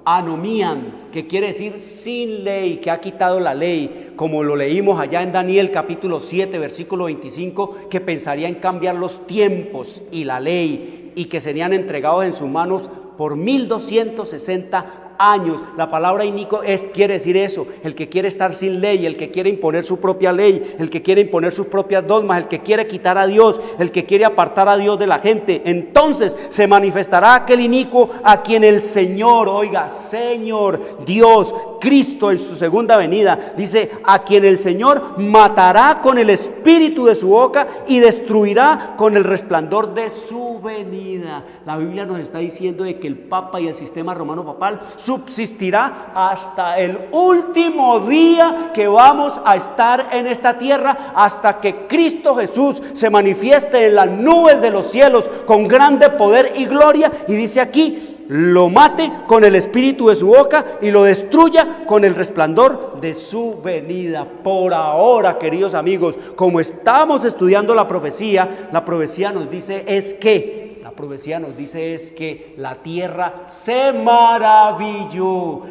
anomian, que quiere decir sin ley, que ha quitado la ley, como lo leímos allá en Daniel capítulo 7, versículo 25, que pensaría en cambiar los tiempos y la ley, y que serían entregados en sus manos por 1260 años. La palabra inicuo quiere decir eso, el que quiere estar sin ley, el que quiere imponer su propia ley, el que quiere imponer sus propias dogmas, el que quiere quitar a Dios, el que quiere apartar a Dios de la gente. Entonces se manifestará aquel inicuo a quien el Señor, oiga, Señor, Dios, Cristo en su segunda venida, dice, a quien el Señor matará con el espíritu de su boca y destruirá con el resplandor de su venida. La Biblia nos está diciendo de que el Papa y el sistema romano papal subsistirá hasta el último día que vamos a estar en esta tierra, hasta que Cristo Jesús se manifieste en las nubes de los cielos con grande poder y gloria, y dice aquí, lo mate con el espíritu de su boca y lo destruya con el resplandor de su venida. Por ahora, queridos amigos, como estamos estudiando la profecía nos dice es que la tierra se maravilló,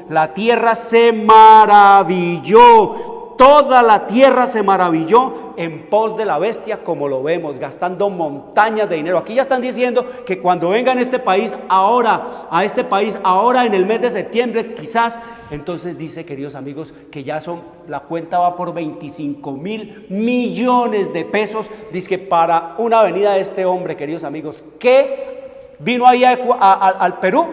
toda la tierra se maravilló en pos de la bestia, como lo vemos, gastando montañas de dinero. Aquí ya están diciendo que cuando vengan a este país ahora en el mes de septiembre, quizás, entonces dice, queridos amigos, que ya la cuenta va por 25.000 millones de pesos, dice que para una venida de este hombre, queridos amigos, que vino ahí al Perú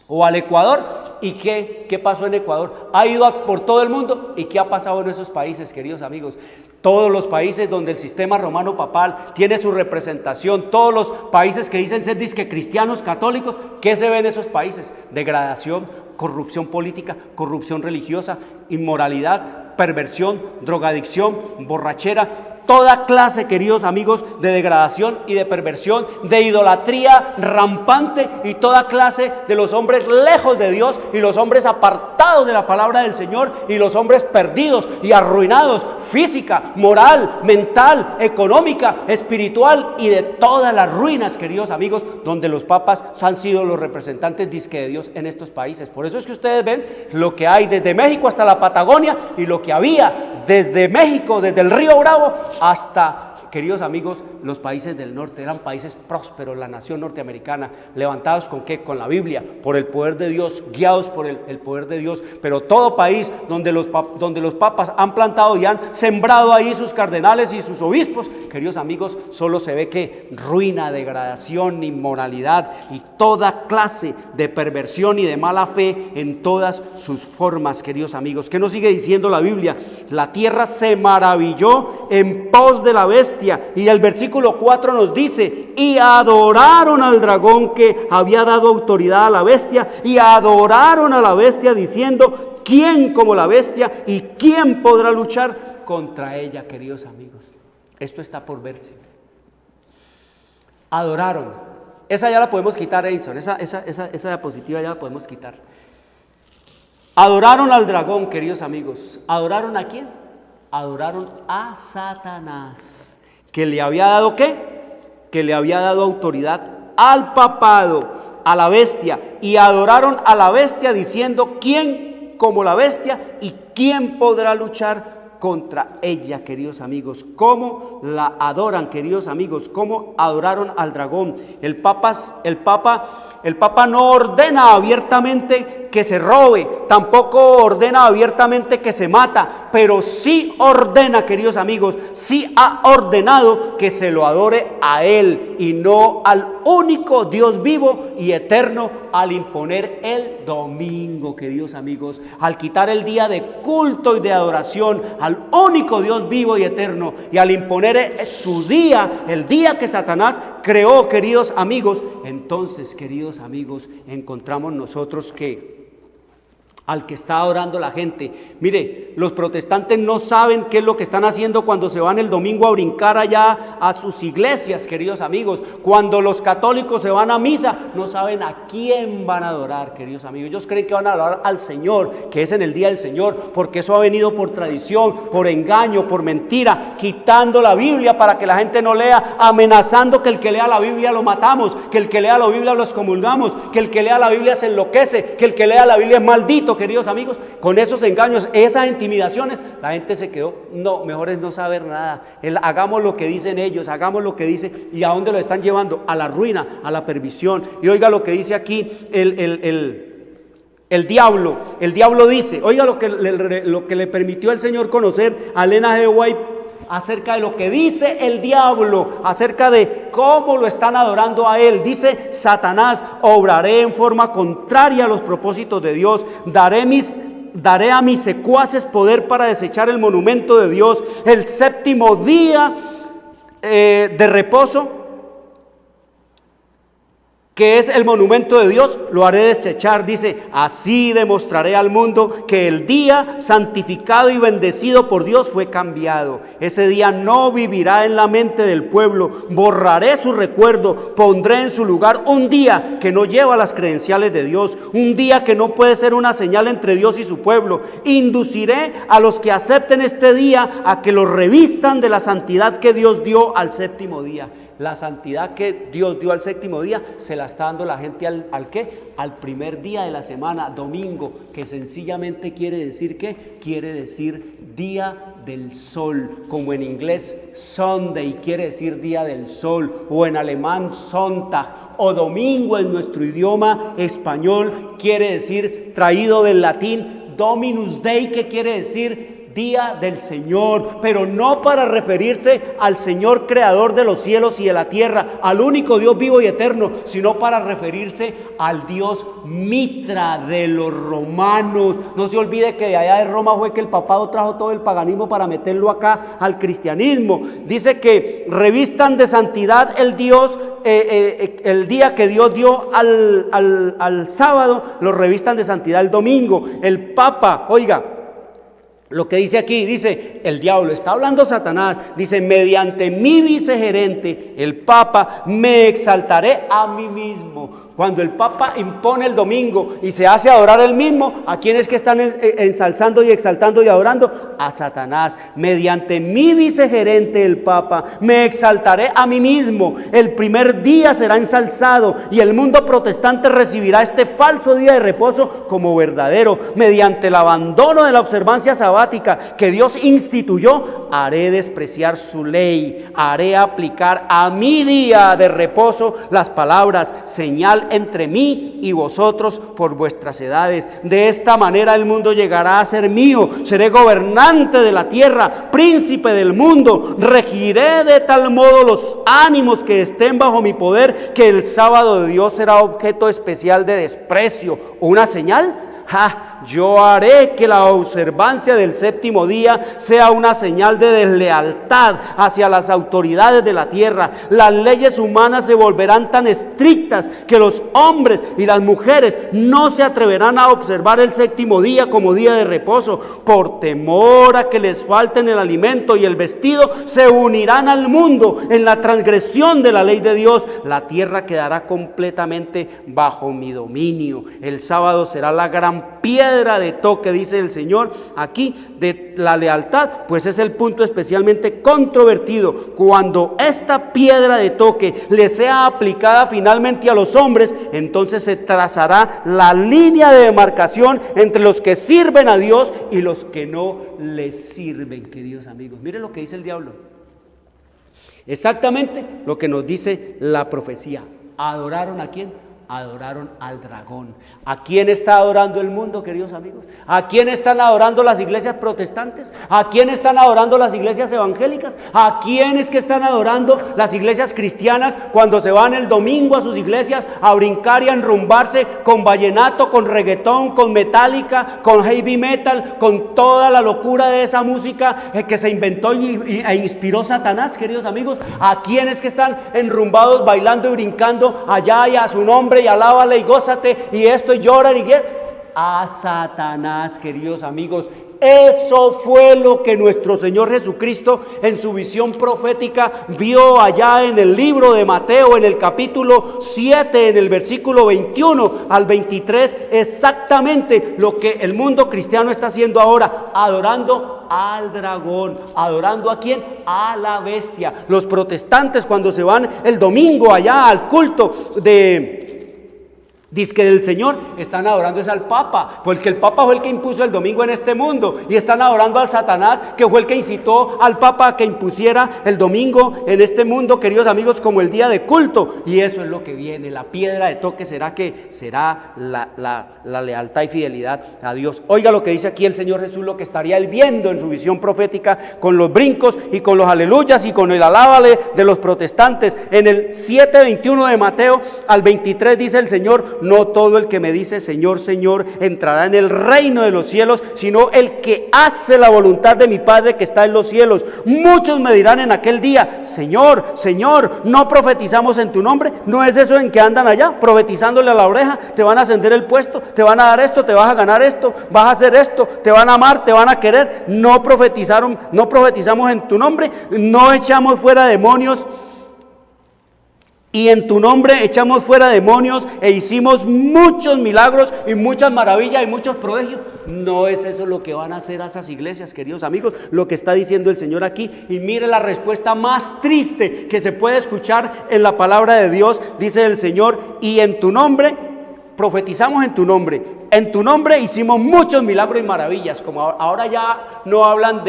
o al Ecuador. ¿Y qué pasó en Ecuador? Ha ido por todo el mundo. ¿Y qué ha pasado en esos países, queridos amigos? Todos los países donde el sistema romano papal tiene su representación, todos los países que dicen ser disque cristianos, católicos, ¿qué se ve en esos países? Degradación, corrupción política, corrupción religiosa, inmoralidad, perversión, drogadicción, borrachera, toda clase, queridos amigos, de degradación y de perversión, de idolatría rampante, y toda clase de los hombres lejos de Dios y los hombres apartados de la palabra del Señor y los hombres perdidos y arruinados física, moral, mental, económica, espiritual, y de todas las ruinas, queridos amigos, donde los papas han sido los representantes disque de Dios en estos países. Por eso es que ustedes ven lo que hay desde México hasta la Patagonia, y lo que había desde México, desde el Río Bravo hasta, queridos amigos, los países del norte. Eran países prósperos, la nación norteamericana, levantados ¿con qué? Con la Biblia, por el poder de Dios, guiados por el poder de Dios. Pero todo país donde los papas han plantado y han sembrado ahí sus cardenales y sus obispos, queridos amigos, solo se ve que ruina, degradación, inmoralidad y toda clase de perversión y de mala fe en todas sus formas, queridos amigos. ¿Qué nos sigue diciendo la Biblia? La tierra se maravilló en pos de la bestia, y el versículo 4 nos dice, y adoraron al dragón que había dado autoridad a la bestia, y adoraron a la bestia diciendo, ¿quién como la bestia y quién podrá luchar contra ella? Queridos amigos, esto está por verse. Adoraron. Esa ya la podemos quitar, Edison, esa diapositiva ya la podemos quitar. Adoraron al dragón, queridos amigos. ¿Adoraron a quién? Adoraron a Satanás, que le había dado ¿qué? Que le había dado autoridad al papado, a la bestia, y adoraron a la bestia diciendo, ¿quién como la bestia y quién podrá luchar contra ella, queridos amigos. ¿Cómo la adoran, queridos amigos? ¿Cómo adoraron al dragón? El Papa no ordena abiertamente que se robe, tampoco ordena abiertamente que se mata, pero sí ordena, queridos amigos, sí ha ordenado que se lo adore a Él y no al único Dios vivo y eterno, al imponer el domingo, queridos amigos, al quitar el día de culto y de adoración al único Dios vivo y eterno, y al imponer su día, el día que Satanás creó, queridos amigos. Entonces, queridos amigos, encontramos nosotros que al que está adorando la gente, mire, los protestantes no saben qué es lo que están haciendo cuando se van el domingo a brincar allá a sus iglesias, queridos amigos. Cuando los católicos se van a misa, no saben a quién van a adorar, queridos amigos. Ellos creen que van a adorar al Señor, que es en el día del Señor, porque eso ha venido por tradición, por engaño, por mentira, quitando la Biblia para que la gente no lea, amenazando que el que lea la Biblia lo matamos, que el que lea la Biblia lo excomulgamos, que el que lea la Biblia se enloquece, que el que lea la Biblia es maldito, queridos amigos. Con esos engaños, esas intimidaciones, la gente se quedó, no, mejor es no saber nada. Hagamos lo que dicen ellos, hagamos lo que dicen. ¿Y a dónde lo están llevando? A la ruina, a la perdición. Y oiga lo que dice aquí el diablo. El diablo dice, oiga lo que le permitió el Señor conocer a Elena G. White acerca de lo que dice el diablo, acerca de cómo lo están adorando a él. Dice Satanás: obraré en forma contraria a los propósitos de Dios, daré a mis secuaces poder para desechar el monumento de Dios. El séptimo día de reposo, que es el monumento de Dios, lo haré desechar. Dice: así demostraré al mundo que el día santificado y bendecido por Dios fue cambiado. Ese día no vivirá en la mente del pueblo, borraré su recuerdo, pondré en su lugar un día que no lleva las credenciales de Dios, un día que no puede ser una señal entre Dios y su pueblo. Induciré a los que acepten este día a que lo revistan de la santidad que Dios dio al séptimo día. La santidad que Dios dio al séptimo día se la está dando la gente ¿al qué? Al primer día de la semana, domingo, que sencillamente quiere decir ¿qué? Quiere decir día del sol, como en inglés Sunday quiere decir día del sol, o en alemán Sonntag, o domingo en nuestro idioma español quiere decir, traído del latín, Dominus Dei, que quiere decir día del Señor, pero no para referirse al Señor creador de los cielos y de la tierra, al único Dios vivo y eterno, sino para referirse al Dios Mitra de los romanos. No se olvide que de allá de Roma fue que el papado trajo todo el paganismo para meterlo acá al cristianismo. Dice que revistan de santidad el día que Dios dio al sábado, lo revistan de santidad el domingo. El Papa, oiga lo que dice aquí, dice el diablo, está hablando Satanás, dice: mediante mi vicegerente, el Papa, me exaltaré a mí mismo. Cuando el Papa impone el domingo y se hace adorar él mismo, ¿a quién es que están ensalzando y exaltando y adorando? A Satanás. Mediante mi vicegerente, el Papa, me exaltaré a mí mismo. El primer día será ensalzado y el mundo protestante recibirá este falso día de reposo como verdadero. Mediante el abandono de la observancia sabática que Dios instituyó, haré despreciar su ley, haré aplicar a mi día de reposo las palabras: señal entre mí y vosotros por vuestras edades. De esta manera el mundo llegará a ser mío, seré gobernante de la tierra, príncipe del mundo, regiré de tal modo los ánimos que estén bajo mi poder, que el sábado de Dios será objeto especial de desprecio. ¿Una señal? Yo haré que la observancia del séptimo día sea una señal de deslealtad hacia las autoridades de la tierra. Las leyes humanas se volverán tan estrictas que los hombres y las mujeres no se atreverán a observar el séptimo día como día de reposo. Por temor a que les falten el alimento y el vestido, se unirán al mundo en la transgresión de la ley de Dios. La tierra quedará completamente bajo mi dominio. El sábado será la gran piedra piedra de toque, dice el Señor aquí, de la lealtad, pues es el punto especialmente controvertido. Cuando esta piedra de toque le sea aplicada finalmente a los hombres, entonces se trazará la línea de demarcación entre los que sirven a Dios y los que no les sirven, queridos amigos. Miren lo que dice el diablo. Exactamente lo que nos dice la profecía. ¿Adoraron a quién? Adoraron al dragón. ¿A quién está adorando el mundo, queridos amigos? ¿A quién están adorando las iglesias protestantes? ¿A quién están adorando las iglesias evangélicas? ¿A quién es que están adorando las iglesias cristianas cuando se van el domingo a sus iglesias a brincar y a enrumbarse con vallenato, con reggaetón, con metálica, con heavy metal, con toda la locura de esa música que se inventó e inspiró Satanás, queridos amigos? ¿A quién es que están enrumbados, bailando y brincando allá y a su nombre y alábale y gózate y esto y lloran y qué? A Satanás, queridos amigos. Eso fue lo que nuestro Señor Jesucristo en su visión profética vio allá en el libro de Mateo, en el capítulo 7, en el versículo 21 al 23, exactamente lo que el mundo cristiano está haciendo ahora, adorando al dragón. ¿Adorando a quién? A la bestia. Los protestantes, cuando se van el domingo allá al culto dice que el Señor, están adorando es al Papa, porque el Papa fue el que impuso el domingo en este mundo, y están adorando al Satanás, que fue el que incitó al Papa a que impusiera el domingo en este mundo, queridos amigos, como el día de culto. Y eso es lo que viene. La piedra de toque será la lealtad y fidelidad a Dios. Oiga lo que dice aquí el Señor Jesús, lo que estaría él viendo en su visión profética, con los brincos y con los aleluyas y con el alábale de los protestantes. En el 7:21 de Mateo al 23 dice el Señor: no todo el que me dice Señor, Señor entrará en el reino de los cielos, sino el que hace la voluntad de mi Padre que está en los cielos. Muchos me dirán en aquel día: Señor, Señor, ¿no profetizamos en tu nombre? ¿No es eso en que andan allá profetizándole a la oreja? Te van a ascender el puesto, te van a dar esto, te vas a ganar esto, vas a hacer esto, te van a amar, te van a querer. ¿No profetizamos en tu nombre? ¿No echamos fuera demonios? Y en tu nombre echamos fuera demonios e hicimos muchos milagros y muchas maravillas y muchos prodigios. ¿No es eso lo que van a hacer a esas iglesias, queridos amigos? Lo que está diciendo el Señor aquí. Y mire la respuesta más triste que se puede escuchar en la palabra de Dios. Dice el Señor: y en tu nombre profetizamos en tu nombre. En tu nombre hicimos muchos milagros y maravillas. Como ahora ya no hablan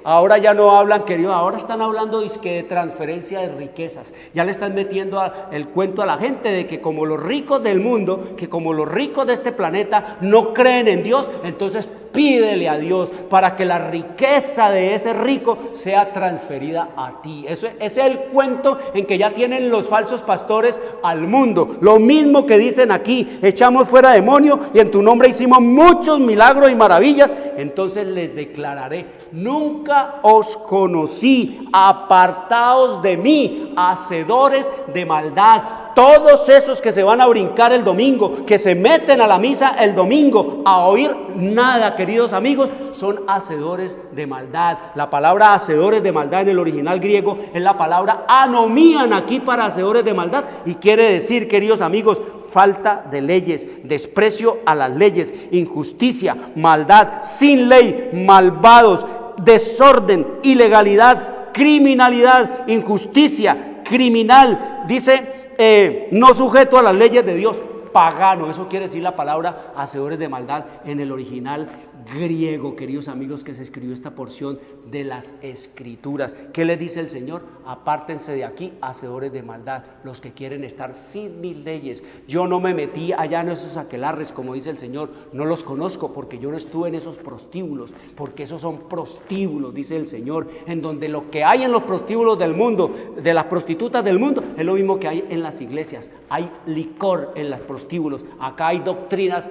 ahora ya no hablan, querido, ahora están hablando de transferencia de riquezas. Ya le están metiendo el cuento a la gente de que como los ricos del mundo, que como los ricos de este planeta no creen en Dios, entonces pídele a Dios para que la riqueza de ese rico sea transferida a ti. Ese es el cuento en que ya tienen los falsos pastores al mundo. Lo mismo que dicen aquí: echamos fuera demonios y en tu nombre hicimos muchos milagros y maravillas. Entonces les declararé: nunca os conocí, apartaos de mí, hacedores de maldad. Todos esos que se van a brincar el domingo, que se meten a la misa el domingo a oír nada, queridos amigos, son hacedores de maldad. La palabra hacedores de maldad en el original griego es la palabra anomían aquí para hacedores de maldad, y quiere decir, queridos amigos, falta de leyes, desprecio a las leyes, injusticia, maldad, sin ley, malvados, desorden, ilegalidad, criminalidad, injusticia, criminal, dice no sujeto a las leyes de Dios, pagano. Eso quiere decir la palabra hacedores de maldad en el original griego, queridos amigos, que se escribió esta porción de las Escrituras. ¿Qué les dice el Señor? Apártense de aquí, hacedores de maldad, los que quieren estar sin mis leyes. Yo no me metí allá en esos aquelarres, como dice el Señor, no los conozco, porque yo no estuve en esos prostíbulos, porque esos son prostíbulos, dice el Señor, en donde lo que hay en los prostíbulos del mundo, de las prostitutas del mundo, es lo mismo que hay en las iglesias. Hay licor en los prostíbulos. Acá hay doctrinas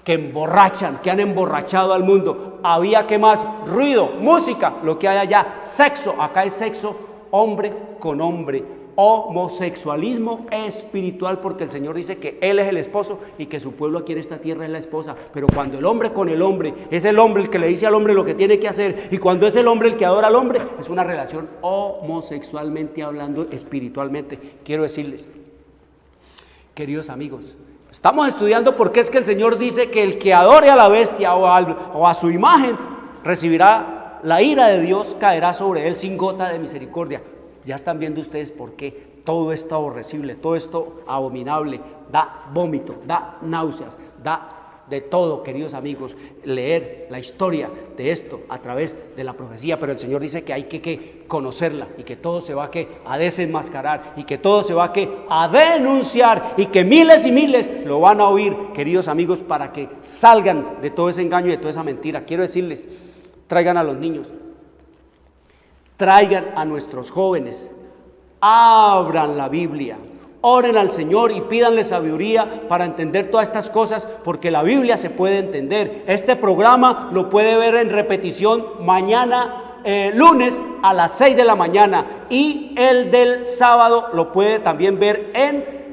que emborrachan, que han emborrachado al mundo. Había que más ruido, música, lo que hay allá, sexo, acá es sexo hombre con hombre, homosexualismo espiritual, porque el Señor dice que Él es el esposo y que su pueblo aquí en esta tierra es la esposa. Pero cuando el hombre con el hombre, es el hombre el que le dice al hombre lo que tiene que hacer, y cuando es el hombre el que adora al hombre, es una relación homosexualmente hablando, espiritualmente. Quiero decirles, queridos amigos, Estamos estudiando por qué es que el Señor dice que el que adore a la bestia o a su imagen recibirá la ira de Dios, caerá sobre él sin gota de misericordia. Ya están viendo ustedes por qué todo esto aborrecible, todo esto abominable, da vómito, da náuseas, da de todo, queridos amigos, leer la historia de esto a través de la profecía, pero el Señor dice que hay que conocerla y que todo se va a desenmascarar y que todo se va a denunciar y que miles y miles lo van a oír, queridos amigos, para que salgan de todo ese engaño y de toda esa mentira. Quiero decirles, traigan a los niños, traigan a nuestros jóvenes, abran la Biblia, oren al Señor y pídanle sabiduría para entender todas estas cosas, porque la Biblia se puede entender. Este programa lo puede ver en repetición mañana, lunes a las 6 de la mañana, y el del sábado lo puede también ver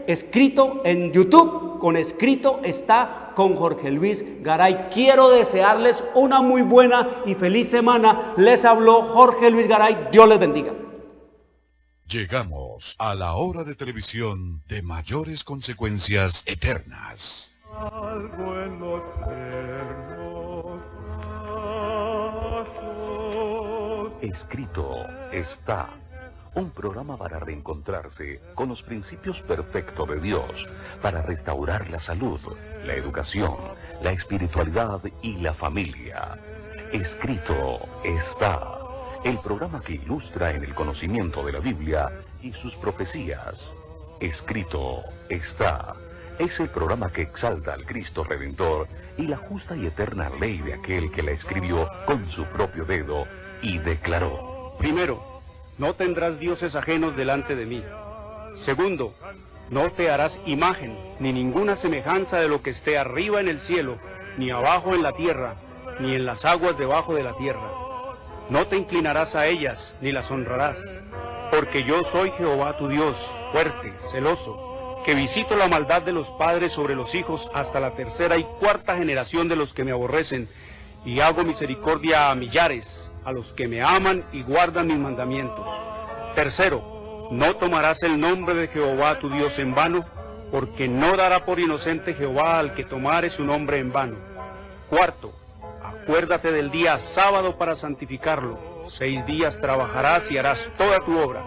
escrito en YouTube, con escrito está con Jorge Luis Garay. Quiero desearles una muy buena y feliz semana. Les habló Jorge Luis Garay. Dios les bendiga. Llegamos a la hora de televisión de mayores consecuencias eternas. algo en los eternos brazos. Escrito está. Un programa para reencontrarse con los principios perfectos de Dios, para restaurar la salud, la educación, la espiritualidad y la familia. Escrito está. El programa que ilustra en el conocimiento de la Biblia y sus profecías. Escrito está. Es el programa que exalta al Cristo Redentor y la justa y eterna ley de aquel que la escribió con su propio dedo y declaró. Primero, no tendrás dioses ajenos delante de mí. Segundo, no te harás imagen, ni ninguna semejanza de lo que esté arriba en el cielo, ni abajo en la tierra, ni en las aguas debajo de la tierra. No te inclinarás a ellas, ni las honrarás, porque yo soy Jehová tu Dios, fuerte, celoso, que visito la maldad de los padres sobre los hijos hasta la tercera y cuarta generación de los que me aborrecen, y hago misericordia a millares, a los que me aman y guardan mis mandamientos. Tercero, no tomarás el nombre de Jehová tu Dios en vano, porque no dará por inocente Jehová al que tomare su nombre en vano. Cuarto, acuérdate del día sábado para santificarlo. 6 días trabajarás y harás toda tu obra,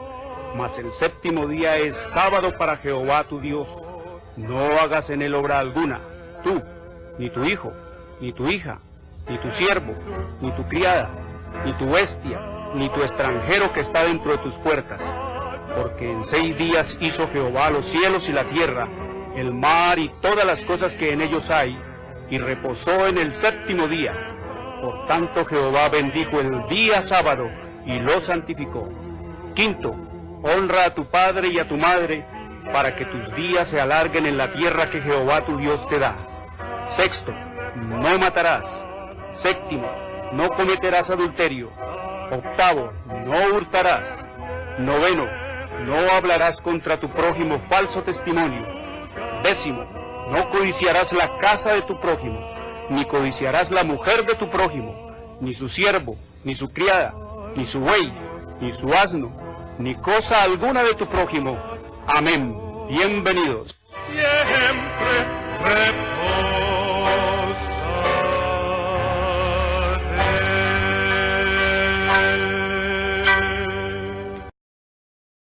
mas el séptimo día es sábado para Jehová tu Dios. No hagas en él obra alguna, tú, ni tu hijo, ni tu hija, ni tu siervo, ni tu criada, ni tu bestia, ni tu extranjero que está dentro de tus puertas. Porque en 6 días hizo Jehová los cielos y la tierra, el mar y todas las cosas que en ellos hay, y reposó en el séptimo día. Por tanto Jehová bendijo el día sábado y lo santificó. Quinto, honra a tu padre y a tu madre, para que tus días se alarguen en la tierra que Jehová tu Dios te da. Sexto, no matarás. Séptimo, no cometerás adulterio. Octavo, no hurtarás. Noveno, no hablarás contra tu prójimo falso testimonio. Décimo, no codiciarás la casa de tu prójimo, ni codiciarás la mujer de tu prójimo, ni su siervo, ni su criada, ni su buey, ni su asno, ni cosa alguna de tu prójimo. Amén. Bienvenidos. Siempre